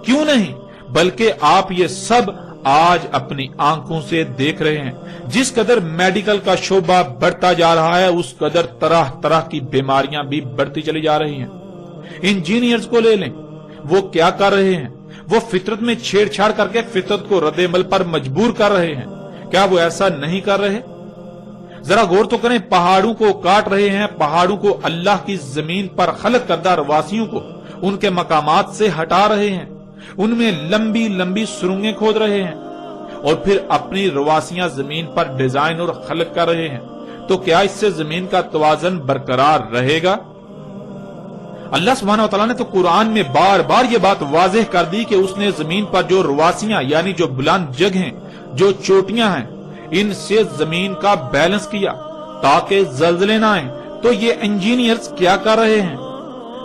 کیوں نہیں، بلکہ آپ یہ سب آج اپنی آنکھوں سے دیکھ رہے ہیں۔ جس قدر میڈیکل کا شعبہ بڑھتا جا رہا ہے، اس قدر طرح طرح کی بیماریاں بھی بڑھتی چلی جا رہی ہیں۔ انجینئرز کو لے لیں، وہ کیا کر رہے ہیں؟ وہ فطرت میں چھیڑ چھاڑ کر کے فطرت کو رد عمل پر مجبور کر رہے ہیں۔ کیا وہ ایسا نہیں کر رہے؟ ذرا غور تو کریں، پہاڑوں کو کاٹ رہے ہیں، پہاڑوں کو، اللہ کی زمین پر خلق کردہ رواسیوں کو ان کے مقامات سے ہٹا رہے ہیں، ان میں لمبی لمبی سرنگیں کھود رہے ہیں، اور پھر اپنی رواسیاں زمین پر ڈیزائن اور خلق کر رہے ہیں۔ تو کیا اس سے زمین کا توازن برقرار رہے گا؟ اللہ سبحانہ وتعالیٰ نے تو قرآن میں بار بار یہ بات واضح کر دی کہ اس نے زمین پر جو رواسیاں، یعنی جو بلند جگہیں، جو چوٹیاں ہیں، ان سے زمین کا بیلنس کیا تاکہ زلزلے نہ آئیں۔ تو یہ انجینئرز کیا کر رہے ہیں؟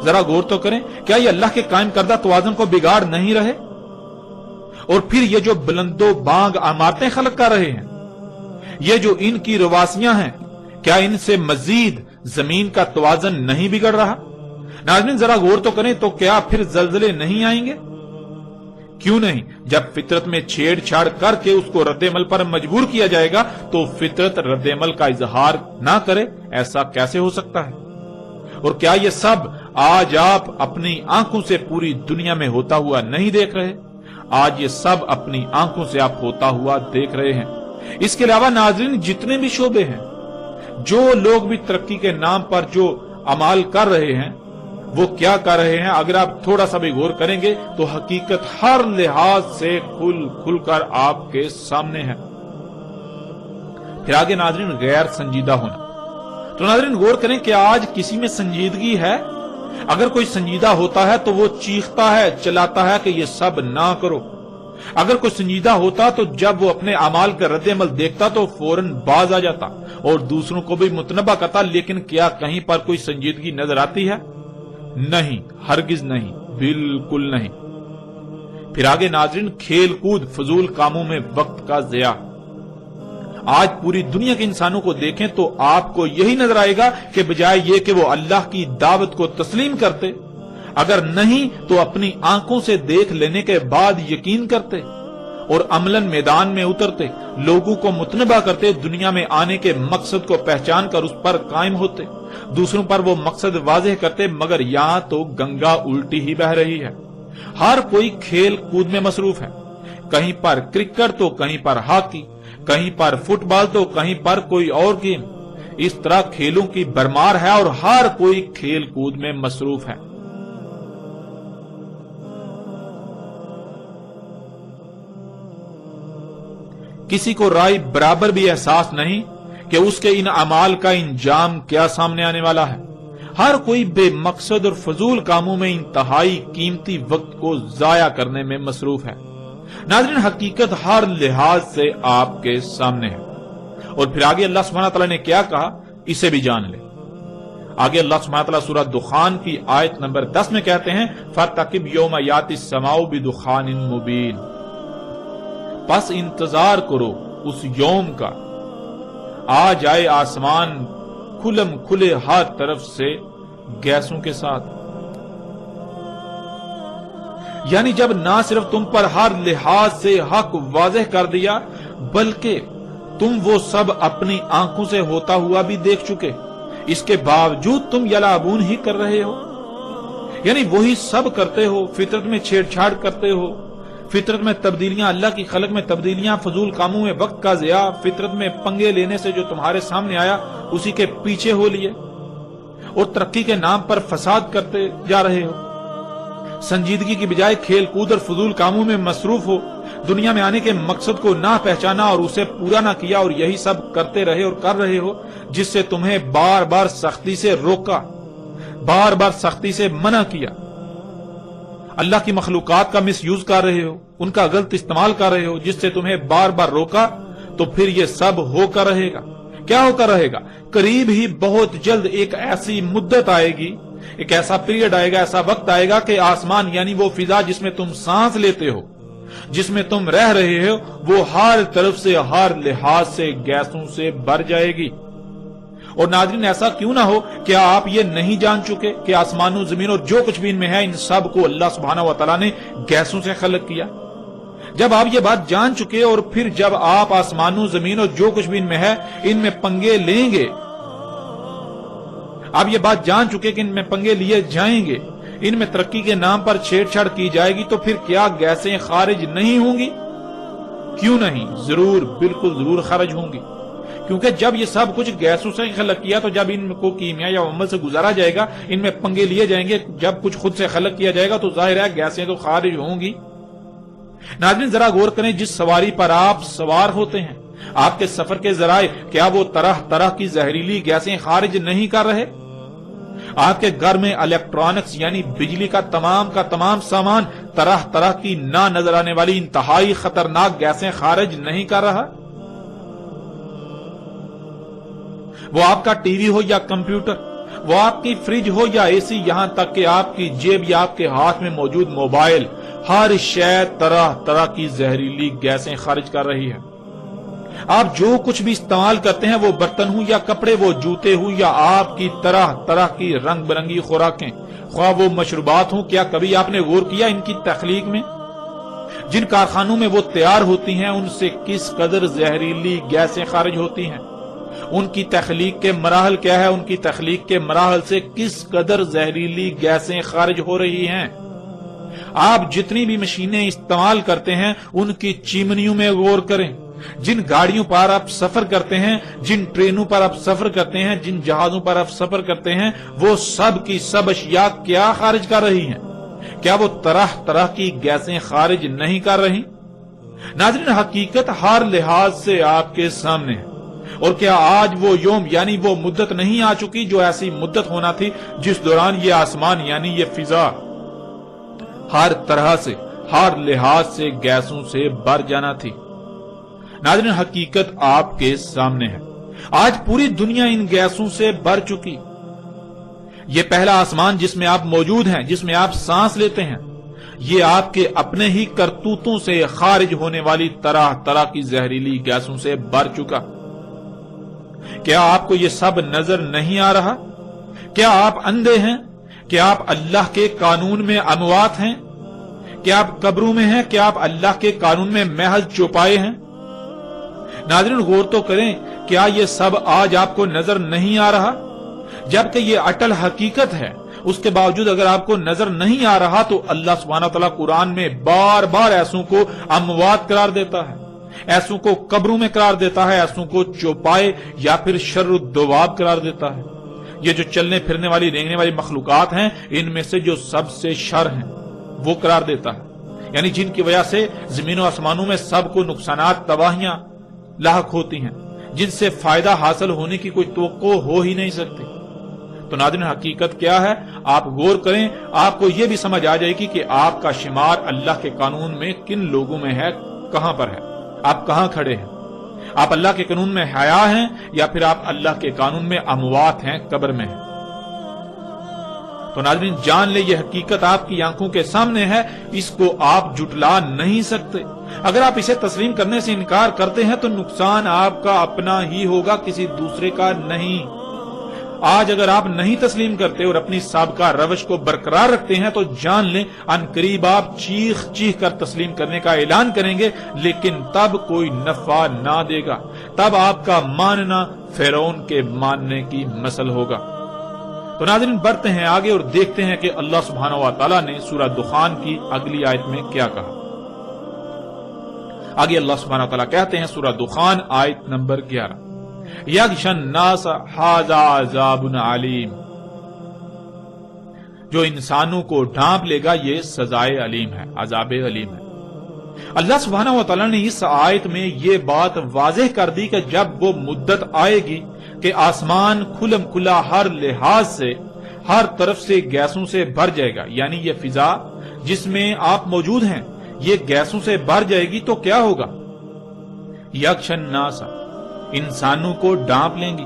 ذرا غور تو کریں، کیا یہ اللہ کے قائم کردہ توازن کو بگاڑ نہیں رہے؟ اور پھر یہ جو بلند و بانگ عمارتیں خلق کر رہے ہیں، یہ جو ان کی رواسیاں ہیں، کیا ان سے مزید زمین کا توازن نہیں بگڑ رہا؟ ناظرین ذرا غور تو کریں، تو کیا پھر زلزلے نہیں آئیں گے؟ کیوں نہیں؟ جب فطرت میں چھیڑ چھاڑ کر کے اس کو رد عمل پر مجبور کیا جائے گا تو فطرت رد عمل کا اظہار نہ کرے؟ ایسا کیسے ہو سکتا ہے؟ اور کیا یہ سب آج آپ اپنی آنکھوں سے پوری دنیا میں ہوتا ہوا نہیں دیکھ رہے؟ آج یہ سب اپنی آنکھوں سے آپ ہوتا ہوا دیکھ رہے ہیں۔ اس کے علاوہ ناظرین جتنے بھی شعبے ہیں، جو لوگ بھی ترقی کے نام پر جو اعمال کر رہے ہیں وہ کیا کر رہے ہیں، اگر آپ تھوڑا سا بھی غور کریں گے تو حقیقت ہر لحاظ سے کھل کر آپ کے سامنے ہے۔ پھر آگے ناظرین غیر سنجیدہ ہونا۔ تو ناظرین غور کریں کہ آج کسی میں سنجیدگی ہے؟ اگر کوئی سنجیدہ ہوتا ہے تو وہ چیختا ہے، چلاتا ہے کہ یہ سب نہ کرو۔ اگر کوئی سنجیدہ ہوتا تو جب وہ اپنے اعمال کا رد عمل دیکھتا تو فوراً باز آ جاتا اور دوسروں کو بھی متنبہ کرتا۔ لیکن کیا کہیں پر کوئی سنجیدگی نظر آتی ہے؟ نہیں، ہرگز نہیں، بالکل نہیں۔ پھر آگے ناظرین کھیل کود، فضول کاموں میں وقت کا ضیاع۔ آج پوری دنیا کے انسانوں کو دیکھیں تو آپ کو یہی نظر آئے گا کہ بجائے یہ کہ وہ اللہ کی دعوت کو تسلیم کرتے، اگر نہیں تو اپنی آنکھوں سے دیکھ لینے کے بعد یقین کرتے اور عملاً میدان میں اترتے، لوگوں کو متنبہ کرتے، دنیا میں آنے کے مقصد کو پہچان کر اس پر قائم ہوتے، دوسروں پر وہ مقصد واضح کرتے، مگر یہاں تو گنگا الٹی ہی بہہ رہی ہے۔ ہر کوئی کھیل کود میں مصروف ہے، کہیں پر کرکٹ تو کہیں پر ہاکی، کہیں پر فٹ بال تو کہیں پر کوئی اور گیم۔ اس طرح کھیلوں کی بھرمار ہے اور ہر کوئی کھیل کود میں مصروف ہے۔ کسی کو رائے برابر بھی احساس نہیں کہ اس کے ان اعمال کا انجام کیا سامنے آنے والا ہے۔ ہر کوئی بے مقصد اور فضول کاموں میں انتہائی قیمتی وقت کو ضائع کرنے میں مصروف ہے۔ ناظرین حقیقت ہر لحاظ سے آپ کے سامنے ہے۔ اور پھر آگے اللہ سبحانہ تعالیٰ نے کیا کہا، اسے بھی جان لے۔ آگے اللہ سبحانہ تعالیٰ سورہ دخان کی آیت نمبر 10 میں کہتے ہیں فَارْتَقِبْ يَوْمَ يَأْتِي السَّمَاءُ بِدُخَانٍ مُبِينٍ، پس انتظار کرو اس یوم کا، آ جائے آسمان کھلم کھلے ہر طرف سے گیسوں کے ساتھ۔ یعنی جب نہ صرف تم پر ہر لحاظ سے حق واضح کر دیا بلکہ تم وہ سب اپنی آنکھوں سے ہوتا ہوا بھی دیکھ چکے، اس کے باوجود تم یلعبون ہی کر رہے ہو، یعنی وہی سب کرتے ہو، فطرت میں چھیڑ چھاڑ کرتے ہو، فطرت میں تبدیلیاں، اللہ کی خلق میں تبدیلیاں، فضول کاموں میں وقت کا ضیاع، فطرت میں پنگے لینے سے جو تمہارے سامنے آیا اسی کے پیچھے ہو لیے اور ترقی کے نام پر فساد کرتے جا رہے ہو۔ سنجیدگی کی بجائے کھیل کود اور فضول کاموں میں مصروف ہو، دنیا میں آنے کے مقصد کو نہ پہچانا اور اسے پورا نہ کیا، اور یہی سب کرتے رہے اور کر رہے ہو جس سے تمہیں بار بار سختی سے روکا، بار بار سختی سے منع کیا۔ اللہ کی مخلوقات کا مس یوز کر رہے ہو، ان کا غلط استعمال کر رہے ہو جس سے تمہیں بار بار روکا، تو پھر یہ سب ہو کر رہے گا۔ کیا ہو کر رہے گا؟ قریب ہی بہت جلد ایک ایسی مدت آئے گی، ایک ایسا پیریڈ آئے گا، ایسا وقت آئے گا کہ آسمان یعنی وہ فضا جس میں تم سانس لیتے ہو، جس میں تم رہ رہے ہو، وہ ہر طرف سے ہر لحاظ سے گیسوں سے بھر جائے گی۔ اور ناظرین ایسا کیوں نہ ہو، کیا آپ یہ نہیں جان چکے کہ آسمان و زمین اور جو کچھ بھی ان میں ہے، ان سب کو اللہ سبحانہ و تعالیٰ نے گیسوں سے خلق کیا؟ جب آپ یہ بات جان چکے اور پھر جب آپ آسمان و زمین اور جو کچھ بھی ان میں ہے ان میں پنگے لیں گے، آپ یہ بات جان چکے کہ ان میں پنگے لیے جائیں گے، ان میں ترقی کے نام پر چھیڑ چھاڑ کی جائے گی، تو پھر کیا گیسیں خارج نہیں ہوں گی؟ کیوں نہیں، ضرور، بالکل ضرور خارج ہوں گی، کیونکہ جب یہ سب کچھ گیسوں سے خلق کیا تو جب ان کو کیمیا یا عمل سے گزارا جائے گا، ان میں پنگے لیے جائیں گے، جب کچھ خود سے خلق کیا جائے گا تو ظاہر ہے گیسیں تو خارج ہوں گی۔ ناظرین ذرا غور کریں، جس سواری پر آپ سوار ہوتے ہیں، آپ کے سفر کے ذرائع، کیا وہ طرح طرح کی زہریلی گیسیں خارج نہیں کر رہے؟ آپ کے گھر میں الیکٹرانکس یعنی بجلی کا تمام سامان طرح طرح کی نہ نظر آنے والی انتہائی خطرناک گیسیں خارج نہیں کر رہا؟ وہ آپ کا ٹی وی ہو یا کمپیوٹر، وہ آپ کی فریج ہو یا اے سی، یہاں تک کہ آپ کی جیب یا آپ کے ہاتھ میں موجود موبائل، ہر شے طرح طرح کی زہریلی گیسیں خارج کر رہی ہے۔ آپ جو کچھ بھی استعمال کرتے ہیں، وہ برتن ہوں یا کپڑے، وہ جوتے ہوں یا آپ کی طرح طرح کی رنگ برنگی خوراکیں، خواہ وہ مشروبات ہوں، کیا کبھی آپ نے غور کیا ان کی تخلیق میں؟ جن کارخانوں میں وہ تیار ہوتی ہیں ان سے کس قدر زہریلی گیسیں خارج ہوتی ہیں؟ ان کی تخلیق کے مراحل کیا ہے؟ ان کی تخلیق کے مراحل سے کس قدر زہریلی گیسیں خارج ہو رہی ہیں؟ آپ جتنی بھی مشینیں استعمال کرتے ہیں ان کی چمنیوں میں غور کریں، جن گاڑیوں پر آپ سفر کرتے ہیں، جن ٹرینوں پر آپ سفر کرتے ہیں، جن جہازوں پر آپ سفر کرتے ہیں، وہ سب کی سب اشیاء کیا خارج کر رہی ہیں؟ کیا وہ طرح طرح کی گیسیں خارج نہیں کر رہی؟ ناظرین، حقیقت ہر لحاظ سے آپ کے سامنے ہے، اور کیا آج وہ یوم یعنی وہ مدت نہیں آ چکی جو ایسی مدت ہونا تھی جس دوران یہ آسمان یعنی یہ فضا ہر طرح سے، ہر لحاظ سے گیسوں سے بھر جانا تھی؟ ناظرین، حقیقت آپ کے سامنے ہے، آج پوری دنیا ان گیسوں سے بھر چکی۔ یہ پہلا آسمان جس میں آپ موجود ہیں، جس میں آپ سانس لیتے ہیں، یہ آپ کے اپنے ہی کرتوتوں سے خارج ہونے والی طرح طرح کی زہریلی گیسوں سے بھر چکا۔ کیا آپ کو یہ سب نظر نہیں آ رہا؟ کیا آپ اندھے ہیں؟ کیا آپ اللہ کے قانون میں اموات ہیں؟ کیا آپ قبروں میں ہیں؟ کیا آپ اللہ کے قانون میں محض چوپائے ہیں؟ ناظرین، غور تو کریں، کیا یہ سب آج آپ کو نظر نہیں آ رہا؟ جبکہ یہ اٹل حقیقت ہے، اس کے باوجود اگر آپ کو نظر نہیں آ رہا تو اللہ سبحانہ وتعالی قرآن میں بار بار ایسوں کو اموات قرار دیتا ہے، ایسوں کو قبروں میں قرار دیتا ہے، ایسوں کو چوپائے یا پھر شر الدواب قرار دیتا ہے۔ یہ جو چلنے پھرنے والی رینگنے والی مخلوقات ہیں، ان میں سے جو سب سے شر ہیں وہ قرار دیتا ہے، یعنی جن کی وجہ سے زمین و آسمانوں میں سب کو نقصانات، تباہیاں لاحق ہوتی ہیں، جن سے فائدہ حاصل ہونے کی کوئی توقع ہو ہی نہیں سکتی۔ تو ناظرین، حقیقت کیا ہے؟ آپ غور کریں، آپ کو یہ بھی سمجھ آ جائے گی کہ آپ کا شمار اللہ کے قانون میں کن لوگوں میں ہے، کہاں پر ہے، آپ کہاں کھڑے ہیں۔ آپ اللہ کے قانون میں حیا ہیں یا پھر آپ اللہ کے قانون میں اموات ہیں، قبر میں ہیں۔ تو ناظرین، جان لے یہ حقیقت آپ کی آنکھوں کے سامنے ہے، اس کو آپ جھٹلا نہیں سکتے۔ اگر آپ اسے تسلیم کرنے سے انکار کرتے ہیں تو نقصان آپ کا اپنا ہی ہوگا، کسی دوسرے کا نہیں۔ آج اگر آپ نہیں تسلیم کرتے اور اپنی سابقہ روش کو برقرار رکھتے ہیں تو جان لیں ان قریب آپ چیخ چیخ کر تسلیم کرنے کا اعلان کریں گے، لیکن تب کوئی نفع نہ دے گا، تب آپ کا ماننا فرعون کے ماننے کی مثل ہوگا۔ تو ناظرین، بڑھتے ہیں آگے اور دیکھتے ہیں کہ اللہ سبحانہ و تعالیٰ نے سورہ دخان کی اگلی آیت میں کیا کہا۔ آگے اللہ سبحانہ و تعالیٰ کہتے ہیں سورہ دخان آیت نمبر 11، یغشی الناس ھذا عذاب علیم، جو انسانوں کو ڈھانپ لے گا یہ سزائے علیم ہے، عذاب علیم ہے۔ اللہ سبحانہ و تعالیٰ نے اس آیت میں یہ بات واضح کر دی کہ جب وہ مدت آئے گی کہ آسمان کھلم کھلا ہر لحاظ سے، ہر طرف سے گیسوں سے بھر جائے گا، یعنی یہ فضا جس میں آپ موجود ہیں یہ گیسوں سے بھر جائے گی، تو کیا ہوگا؟ یغشی الناس، انسانوں کو ڈھانپ لیں گی،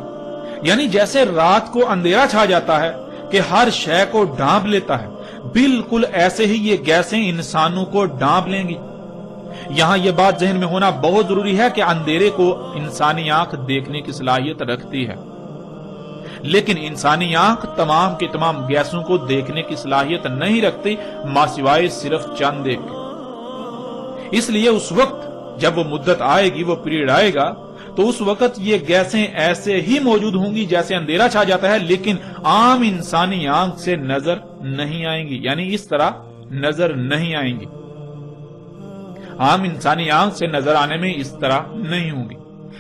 یعنی جیسے رات کو اندھیرا چھا جاتا ہے کہ ہر شے کو ڈھانپ لیتا ہے، بالکل ایسے ہی یہ گیسیں انسانوں کو ڈھانپ لیں گی۔ یہاں یہ بات ذہن میں ہونا بہت ضروری ہے کہ اندھیرے کو انسانی آنکھ دیکھنے کی صلاحیت رکھتی ہے، لیکن انسانی آنکھ تمام کے تمام گیسوں کو دیکھنے کی صلاحیت نہیں رکھتی، ماں سوائے صرف چند ایک۔ اس لیے اس وقت جب وہ مدت آئے گی، وہ پیریڈ آئے گا، تو اس وقت یہ گیسیں ایسے ہی موجود ہوں گی جیسے اندھیرا چھا جاتا ہے، لیکن عام انسانی آنکھ سے نظر نہیں آئیں گی، یعنی اس طرح نظر نہیں آئیں گی، عام انسانی آنکھ سے نظر آنے میں اس طرح نہیں ہوں گی۔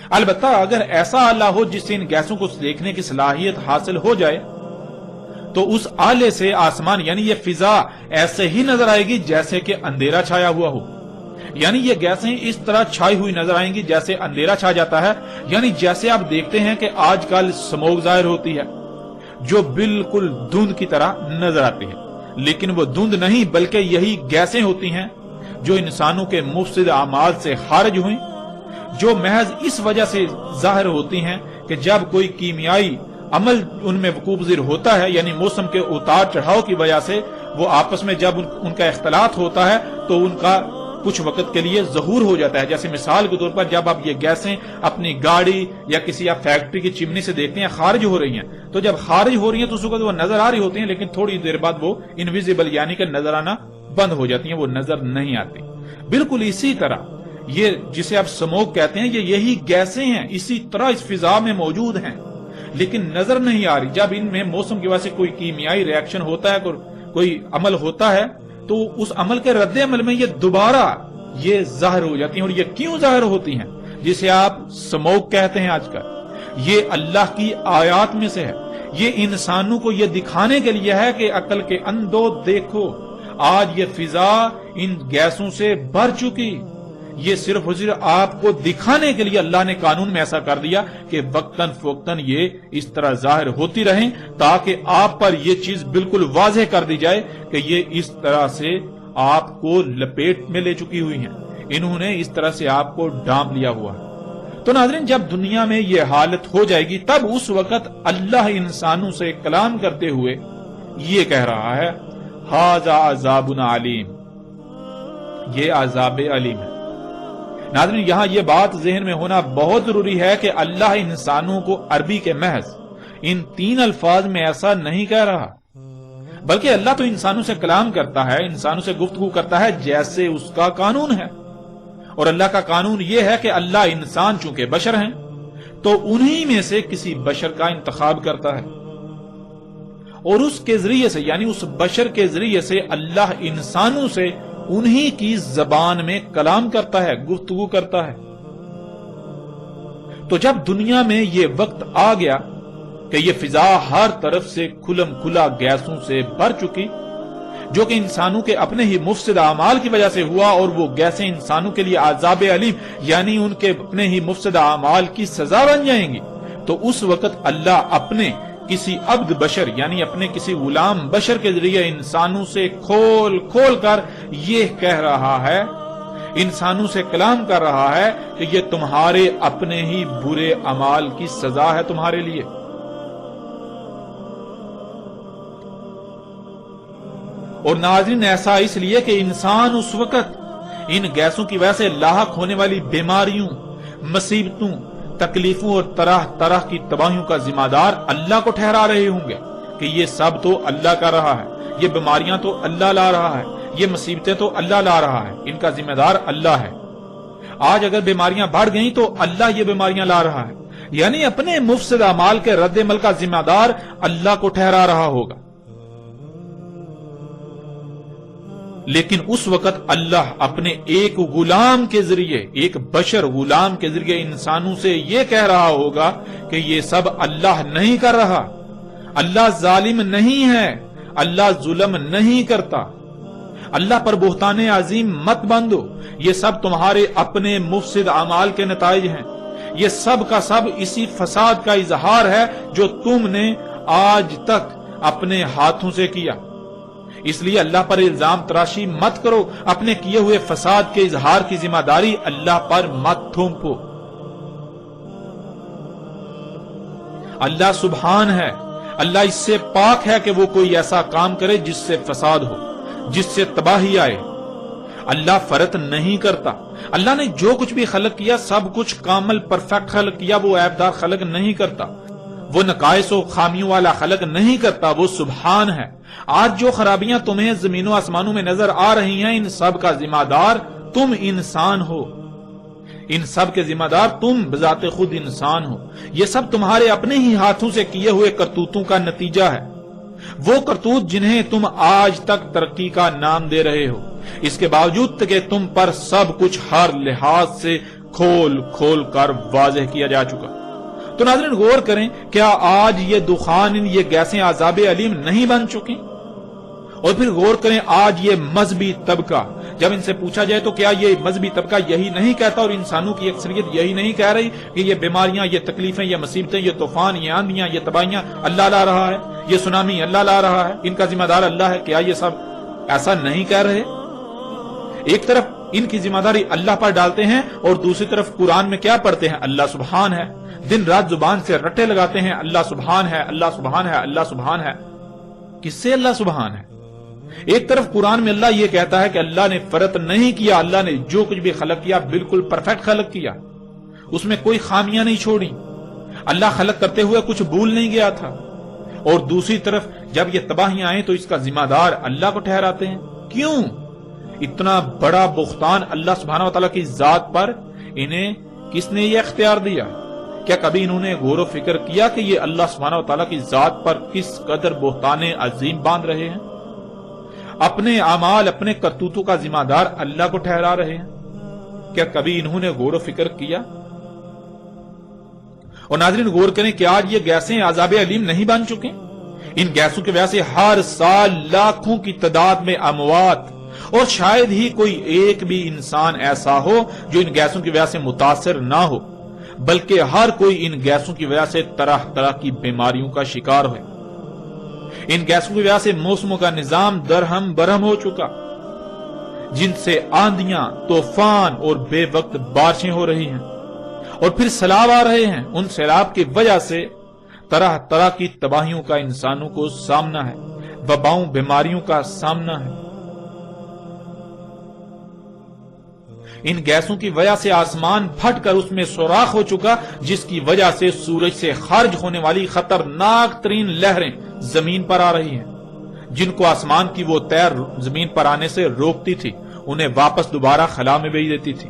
البتہ اگر ایسا آلہ ہو جس سے ان گیسوں کو دیکھنے کی صلاحیت حاصل ہو جائے تو اس آلے سے آسمان یعنی یہ فضا ایسے ہی نظر آئے گی جیسے کہ اندھیرا چھایا ہوا ہو، یعنی یہ گیسیں اس طرح چھائی ہوئی نظر آئیں گی جیسے اندھیرا چھا جاتا ہے، یعنی جیسے آپ دیکھتے ہیں کہ آج کل سموگ ظاہر ہوتی ہے جو بالکل دھند کی طرح نظر آتی ہے، لیکن وہ دھند نہیں بلکہ یہی گیسیں ہوتی ہیں جو انسانوں کے مفسد اعمال سے خارج ہوئیں، جو محض اس وجہ سے ظاہر ہوتی ہیں کہ جب کوئی کیمیائی عمل ان میں وقوع پذیر ہوتا ہے، یعنی موسم کے اتار چڑھاؤ کی وجہ سے وہ آپس میں جب ان کا اختلاط ہوتا ہے تو ان کا کچھ وقت کے لیے ظہور ہو جاتا ہے۔ جیسے مثال کے طور پر جب آپ یہ گیسیں اپنی گاڑی یا کسی آپ فیکٹری کی چمنی سے دیکھتے ہیں خارج ہو رہی ہیں، تو جب خارج ہو رہی ہیں تو اس وقت وہ نظر آ رہی ہوتی ہیں، لیکن تھوڑی دیر بعد وہ انویزیبل یعنی کہ نظر آنا بند ہو جاتی ہیں، وہ نظر نہیں آتی۔ بالکل اسی طرح یہ جسے آپ سموگ کہتے ہیں یہی گیسیں ہیں، اسی طرح اس فضا میں موجود ہیں لیکن نظر نہیں آ رہی۔ جب ان میں موسم کی وجہ سے کوئی کیمیائی ریاکشن ہوتا ہے، کوئی عمل ہوتا ہے تو اس عمل کے رد عمل میں یہ دوبارہ یہ ظاہر ہو جاتی ہیں. اور یہ کیوں ظاہر ہوتی ہیں؟ جسے آپ سموک کہتے ہیں آج کل، یہ اللہ کی آیات میں سے ہے. یہ انسانوں کو یہ دکھانے کے لیے ہے کہ عقل کے اندھو دیکھو، آج یہ فضا ان گیسوں سے بھر چکی. یہ صرف اور صرف آپ کو دکھانے کے لیے اللہ نے قانون میں ایسا کر دیا کہ وقتاً فوقتاً یہ اس طرح ظاہر ہوتی رہیں، تاکہ آپ پر یہ چیز بالکل واضح کر دی جائے کہ یہ اس طرح سے آپ کو لپیٹ میں لے چکی ہوئی ہیں، انہوں نے اس طرح سے آپ کو ڈانپ لیا ہوا ہے. تو ناظرین، جب دنیا میں یہ حالت ہو جائے گی تب اس وقت اللہ انسانوں سے کلام کرتے ہوئے یہ کہہ رہا ہے، ھذا عذاب علیم، یہ عذاب علیم ہے. ناظرین، یہاں یہ بات ذہن میں ہونا بہت ضروری ہے کہ اللہ انسانوں کو عربی کے محض ان 3 الفاظ میں ایسا نہیں کہہ رہا، بلکہ اللہ تو انسانوں سے کلام کرتا ہے، انسانوں سے گفتگو کرتا ہے جیسے اس کا قانون ہے. اور اللہ کا قانون یہ ہے کہ اللہ انسان چونکہ بشر ہیں تو انہی میں سے کسی بشر کا انتخاب کرتا ہے، اور اس کے ذریعے سے یعنی اس بشر کے ذریعے سے اللہ انسانوں سے انہی کی زبان میں کلام کرتا ہے، گفتگو کرتا ہے. تو جب دنیا میں یہ وقت آ گیا کہ یہ فضا ہر طرف سے کھلم کھلا گیسوں سے بھر چکی، جو کہ انسانوں کے اپنے ہی مفسد اعمال کی وجہ سے ہوا، اور وہ گیسیں انسانوں کے لیے عذاب علیم یعنی ان کے اپنے ہی مفسد اعمال کی سزا بن جائیں گی، تو اس وقت اللہ اپنے کسی عبد بشر یعنی اپنے کسی غلام بشر کے ذریعے انسانوں سے کھول کھول کر یہ کہہ رہا ہے، انسانوں سے کلام کر رہا ہے کہ یہ تمہارے اپنے ہی برے اعمال کی سزا ہے تمہارے لیے. اور ناظرین، ایسا اس لیے کہ انسان اس وقت ان گیسوں کی وجہ سے لاحق ہونے والی بیماریوں، مصیبتوں، تکلیفوں اور طرح طرح کی تباہیوں کا ذمہ دار اللہ کو ٹھہرا رہے ہوں گے کہ یہ سب تو اللہ کر رہا ہے، یہ بیماریاں تو اللہ لا رہا ہے، یہ مصیبتیں تو اللہ لا رہا ہے، ان کا ذمہ دار اللہ ہے. آج اگر بیماریاں بڑھ گئیں تو اللہ یہ بیماریاں لا رہا ہے، یعنی اپنے مفسد اعمال کے رد عمل کا ذمہ دار اللہ کو ٹھہرا رہا ہوگا. لیکن اس وقت اللہ اپنے ایک غلام کے ذریعے، ایک بشر غلام کے ذریعے انسانوں سے یہ کہہ رہا ہوگا کہ یہ سب اللہ نہیں کر رہا، اللہ ظالم نہیں ہے، اللہ ظلم نہیں کرتا، اللہ پر بہتان عظیم مت باندھو، یہ سب تمہارے اپنے مفسد اعمال کے نتائج ہیں، یہ سب کا سب اسی فساد کا اظہار ہے جو تم نے آج تک اپنے ہاتھوں سے کیا. اس لیے اللہ پر الزام تراشی مت کرو، اپنے کیے ہوئے فساد کے اظہار کی ذمہ داری اللہ پر مت تھوپو. اللہ سبحان ہے، اللہ اس سے پاک ہے کہ وہ کوئی ایسا کام کرے جس سے فساد ہو، جس سے تباہی آئے. اللہ فرط نہیں کرتا، اللہ نے جو کچھ بھی خلق کیا سب کچھ کامل پرفیکٹ خلق کیا، وہ عیب دار خلق نہیں کرتا، وہ نقائص و خامیوں والا خلق نہیں کرتا، وہ سبحان ہے. آج جو خرابیاں تمہیں زمین و آسمانوں میں نظر آ رہی ہیں ان سب کا ذمہ دار تم انسان ہو، ان سب کے ذمہ دار تم بذات خود انسان ہو. یہ سب تمہارے اپنے ہی ہاتھوں سے کیے ہوئے کرتوتوں کا نتیجہ ہے، وہ کرتوت جنہیں تم آج تک ترقی کا نام دے رہے ہو، اس کے باوجود کہ تم پر سب کچھ ہر لحاظ سے کھول کھول کر واضح کیا جا چکا. تو ناظرین غور کریں، کیا آج یہ دخان، یہ گیسیں عذاب علیم نہیں بن چکی؟ اور پھر غور کریں، آج یہ مذہبی طبقہ، جب ان سے پوچھا جائے تو کیا یہ مذہبی طبقہ یہی نہیں کہتا اور انسانوں کی اکثریت یہی نہیں کہہ رہی کہ یہ بیماریاں، یہ تکلیفیں، یہ مصیبتیں، یہ طوفان، یہ آندیاں، یہ تباہیاں اللہ لا رہا ہے، یہ سونامی اللہ لا رہا ہے، ان کا ذمہ دار اللہ ہے؟ کیا یہ سب ایسا نہیں کہہ رہے؟ ایک طرف ان کی ذمہ داری اللہ پر ڈالتے ہیں اور دوسری طرف قرآن میں کیا پڑھتے ہیں؟ اللہ سبحان ہے. دن رات زبان سے رٹے لگاتے ہیں، اللہ سبحان ہے، اللہ سبحان ہے، اللہ سبحان ہے. کس سے اللہ سبحان ہے؟ ایک طرف قرآن میں اللہ یہ کہتا ہے کہ اللہ نے فرط نہیں کیا، اللہ نے جو کچھ بھی خلق کیا بالکل پرفیکٹ خلق کیا، اس میں کوئی خامیاں نہیں چھوڑی، اللہ خلق کرتے ہوئے کچھ بھول نہیں گیا تھا. اور دوسری طرف جب یہ تباہیاں آئیں تو اس کا ذمہ دار اللہ کو ٹھہراتے ہیں. کیوں؟ اتنا بڑا بہتان اللہ سبحانہ و تعالیٰ کی ذات پر انہیں کس نے یہ اختیار دیا؟ کیا کبھی انہوں نے غور و فکر کیا کہ یہ اللہ سبحانہ و تعالیٰ کی ذات پر کس قدر بہتان عظیم باندھ رہے ہیں؟ اپنے اعمال اپنے کرتوتوں کا ذمہ دار اللہ کو ٹھہرا رہے ہیں؟ کیا کبھی انہوں نے غور و فکر کیا؟ اور ناظرین غور کریں کہ آج یہ گیسیں عذاب علیم نہیں بن چکے؟ ان گیسوں کی وجہ سے ہر سال لاکھوں کی تعداد میں اموات، اور شاید ہی کوئی ایک بھی انسان ایسا ہو جو ان گیسوں کی وجہ سے متاثر نہ ہو، بلکہ ہر کوئی ان گیسوں کی وجہ سے طرح طرح کی بیماریوں کا شکار ہوئے۔ ان گیسوں کی وجہ سے موسموں کا نظام درہم برہم ہو چکا، جن سے آندیاں، طوفان اور بے وقت بارشیں ہو رہی ہیں، اور پھر سیلاب آ رہے ہیں۔ ان سیلاب کی وجہ سے طرح طرح کی تباہیوں کا انسانوں کو سامنا ہے، وباؤں بیماریوں کا سامنا ہے۔ ان گیسوں کی وجہ سے آسمان پھٹ کر اس میں سوراخ ہو چکا، جس کی وجہ سے سورج سے خارج ہونے والی خطرناک ترین لہریں زمین پر آ رہی ہیں، جن کو آسمان کی وہ تیر زمین پر آنے سے روکتی تھی، انہیں واپس دوبارہ خلا میں بھیج دیتی تھی،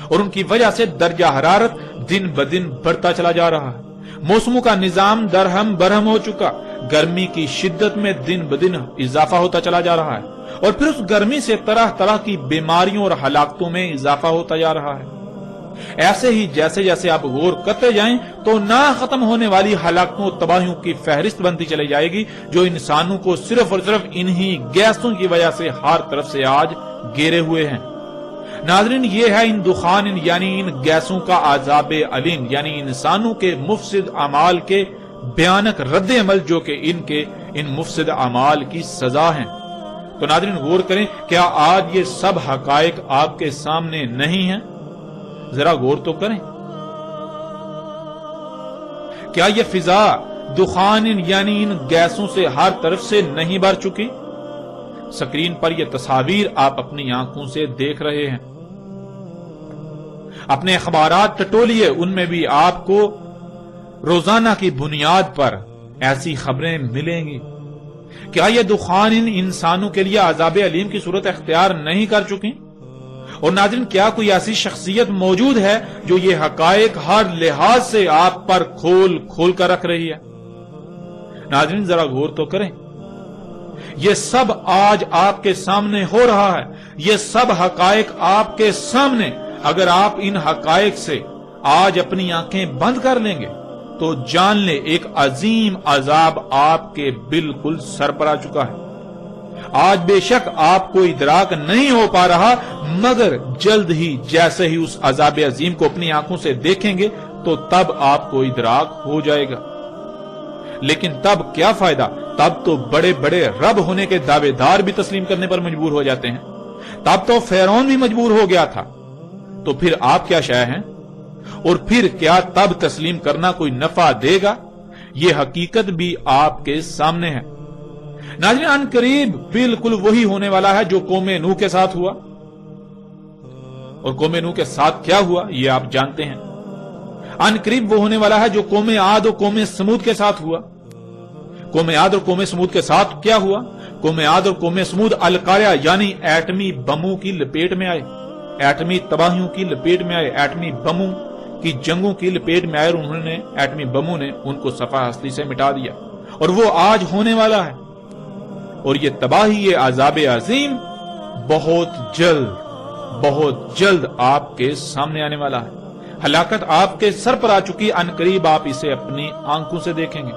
اور ان کی وجہ سے درجہ حرارت دن بدن بڑھتا چلا جا رہا ہے۔ موسموں کا نظام درہم برہم ہو چکا، گرمی کی شدت میں دن بدن اضافہ ہوتا چلا جا رہا ہے، اور پھر اس گرمی سے طرح طرح کی بیماریوں اور ہلاکتوں میں اضافہ ہوتا جا رہا ہے۔ ایسے ہی جیسے جیسے آپ غور کرتے جائیں تو نہ ختم ہونے والی ہلاکتوں اور تباہیوں کی فہرست بنتی چلی جائے گی، جو انسانوں کو صرف اور صرف انہی گیسوں کی وجہ سے ہر طرف سے آج گھیرے ہوئے ہیں۔ ناظرین یہ ہے ان دخان یعنی ان گیسوں کا عذاب علیم، یعنی انسانوں کے مفسد اعمال کے بھیانک رد عمل، جو کہ ان مفسد اعمال کی سزا ہیں۔ تو ناظرین غور کریں، کیا آج یہ سب حقائق آپ کے سامنے نہیں ہیں؟ ذرا غور تو کریں۔ کیا یہ فضا دخان یعنی ان گیسوں سے ہر طرف سے نہیں بھر چکی؟ سکرین پر یہ تصاویر آپ اپنی آنکھوں سے دیکھ رہے ہیں۔ اپنے اخبارات ٹٹولیے، ان میں بھی آپ کو روزانہ کی بنیاد پر ایسی خبریں ملیں گی۔ کیا یہ دخان ان انسانوں کے لیے عذاب علیم کی صورت اختیار نہیں کر چکی؟ اور ناظرین کیا کوئی ایسی شخصیت موجود ہے جو یہ حقائق ہر لحاظ سے آپ پر کھول کھول کر رکھ رہی ہے؟ ناظرین ذرا غور تو کریں، یہ سب آج آپ کے سامنے ہو رہا ہے، یہ سب حقائق آپ کے سامنے۔ اگر آپ ان حقائق سے آج اپنی آنکھیں بند کر لیں گے تو جان لیں ایک عظیم عذاب آپ کے بالکل سر پر آ چکا ہے۔ آج بے شک آپ کو ادراک نہیں ہو پا رہا، مگر جلد ہی جیسے ہی اس عذاب عظیم کو اپنی آنکھوں سے دیکھیں گے تو تب آپ کو ادراک ہو جائے گا۔ لیکن تب کیا فائدہ؟ تب تو بڑے بڑے رب ہونے کے دعوے دار بھی تسلیم کرنے پر مجبور ہو جاتے ہیں۔ تب تو فرعون بھی مجبور ہو گیا تھا، تو پھر آپ کیا شے ہیں؟ اور پھر کیا تب تسلیم کرنا کوئی نفع دے گا؟ یہ حقیقت بھی آپ کے سامنے ہے۔ ناظرین ان قریب بالکل وہی ہونے والا ہے جو قوم نوح کے ساتھ ہوا، اور قوم نوح کے ساتھ کیا ہوا یہ آپ جانتے ہیں۔ ان قریب وہ ہونے والا ہے جو قوم عاد اور قوم سمود کے ساتھ ہوا۔ قوم عاد اور قوم سمود کے ساتھ کیا ہوا؟ قوم عاد اور قوم سمود القاریہ یعنی ایٹمی بموں کی لپیٹ میں آئے، ایٹمی تباہیوں کی لپیٹ میں آئے، ایٹمی بموں کی جنگوں کی لپیٹ میں آئے، اور انہوں نے ایٹمی بموں نے ان کو صفحہ ہستی سے مٹا دیا، اور وہ آج ہونے والا ہے۔ اور یہ تباہی، یہ عذاب عظیم بہت جلد آپ کے سامنے آنے والا ہے۔ ہلاکت آپ کے سر پر آ چکی، ان قریب آپ اسے اپنی آنکھوں سے دیکھیں گے۔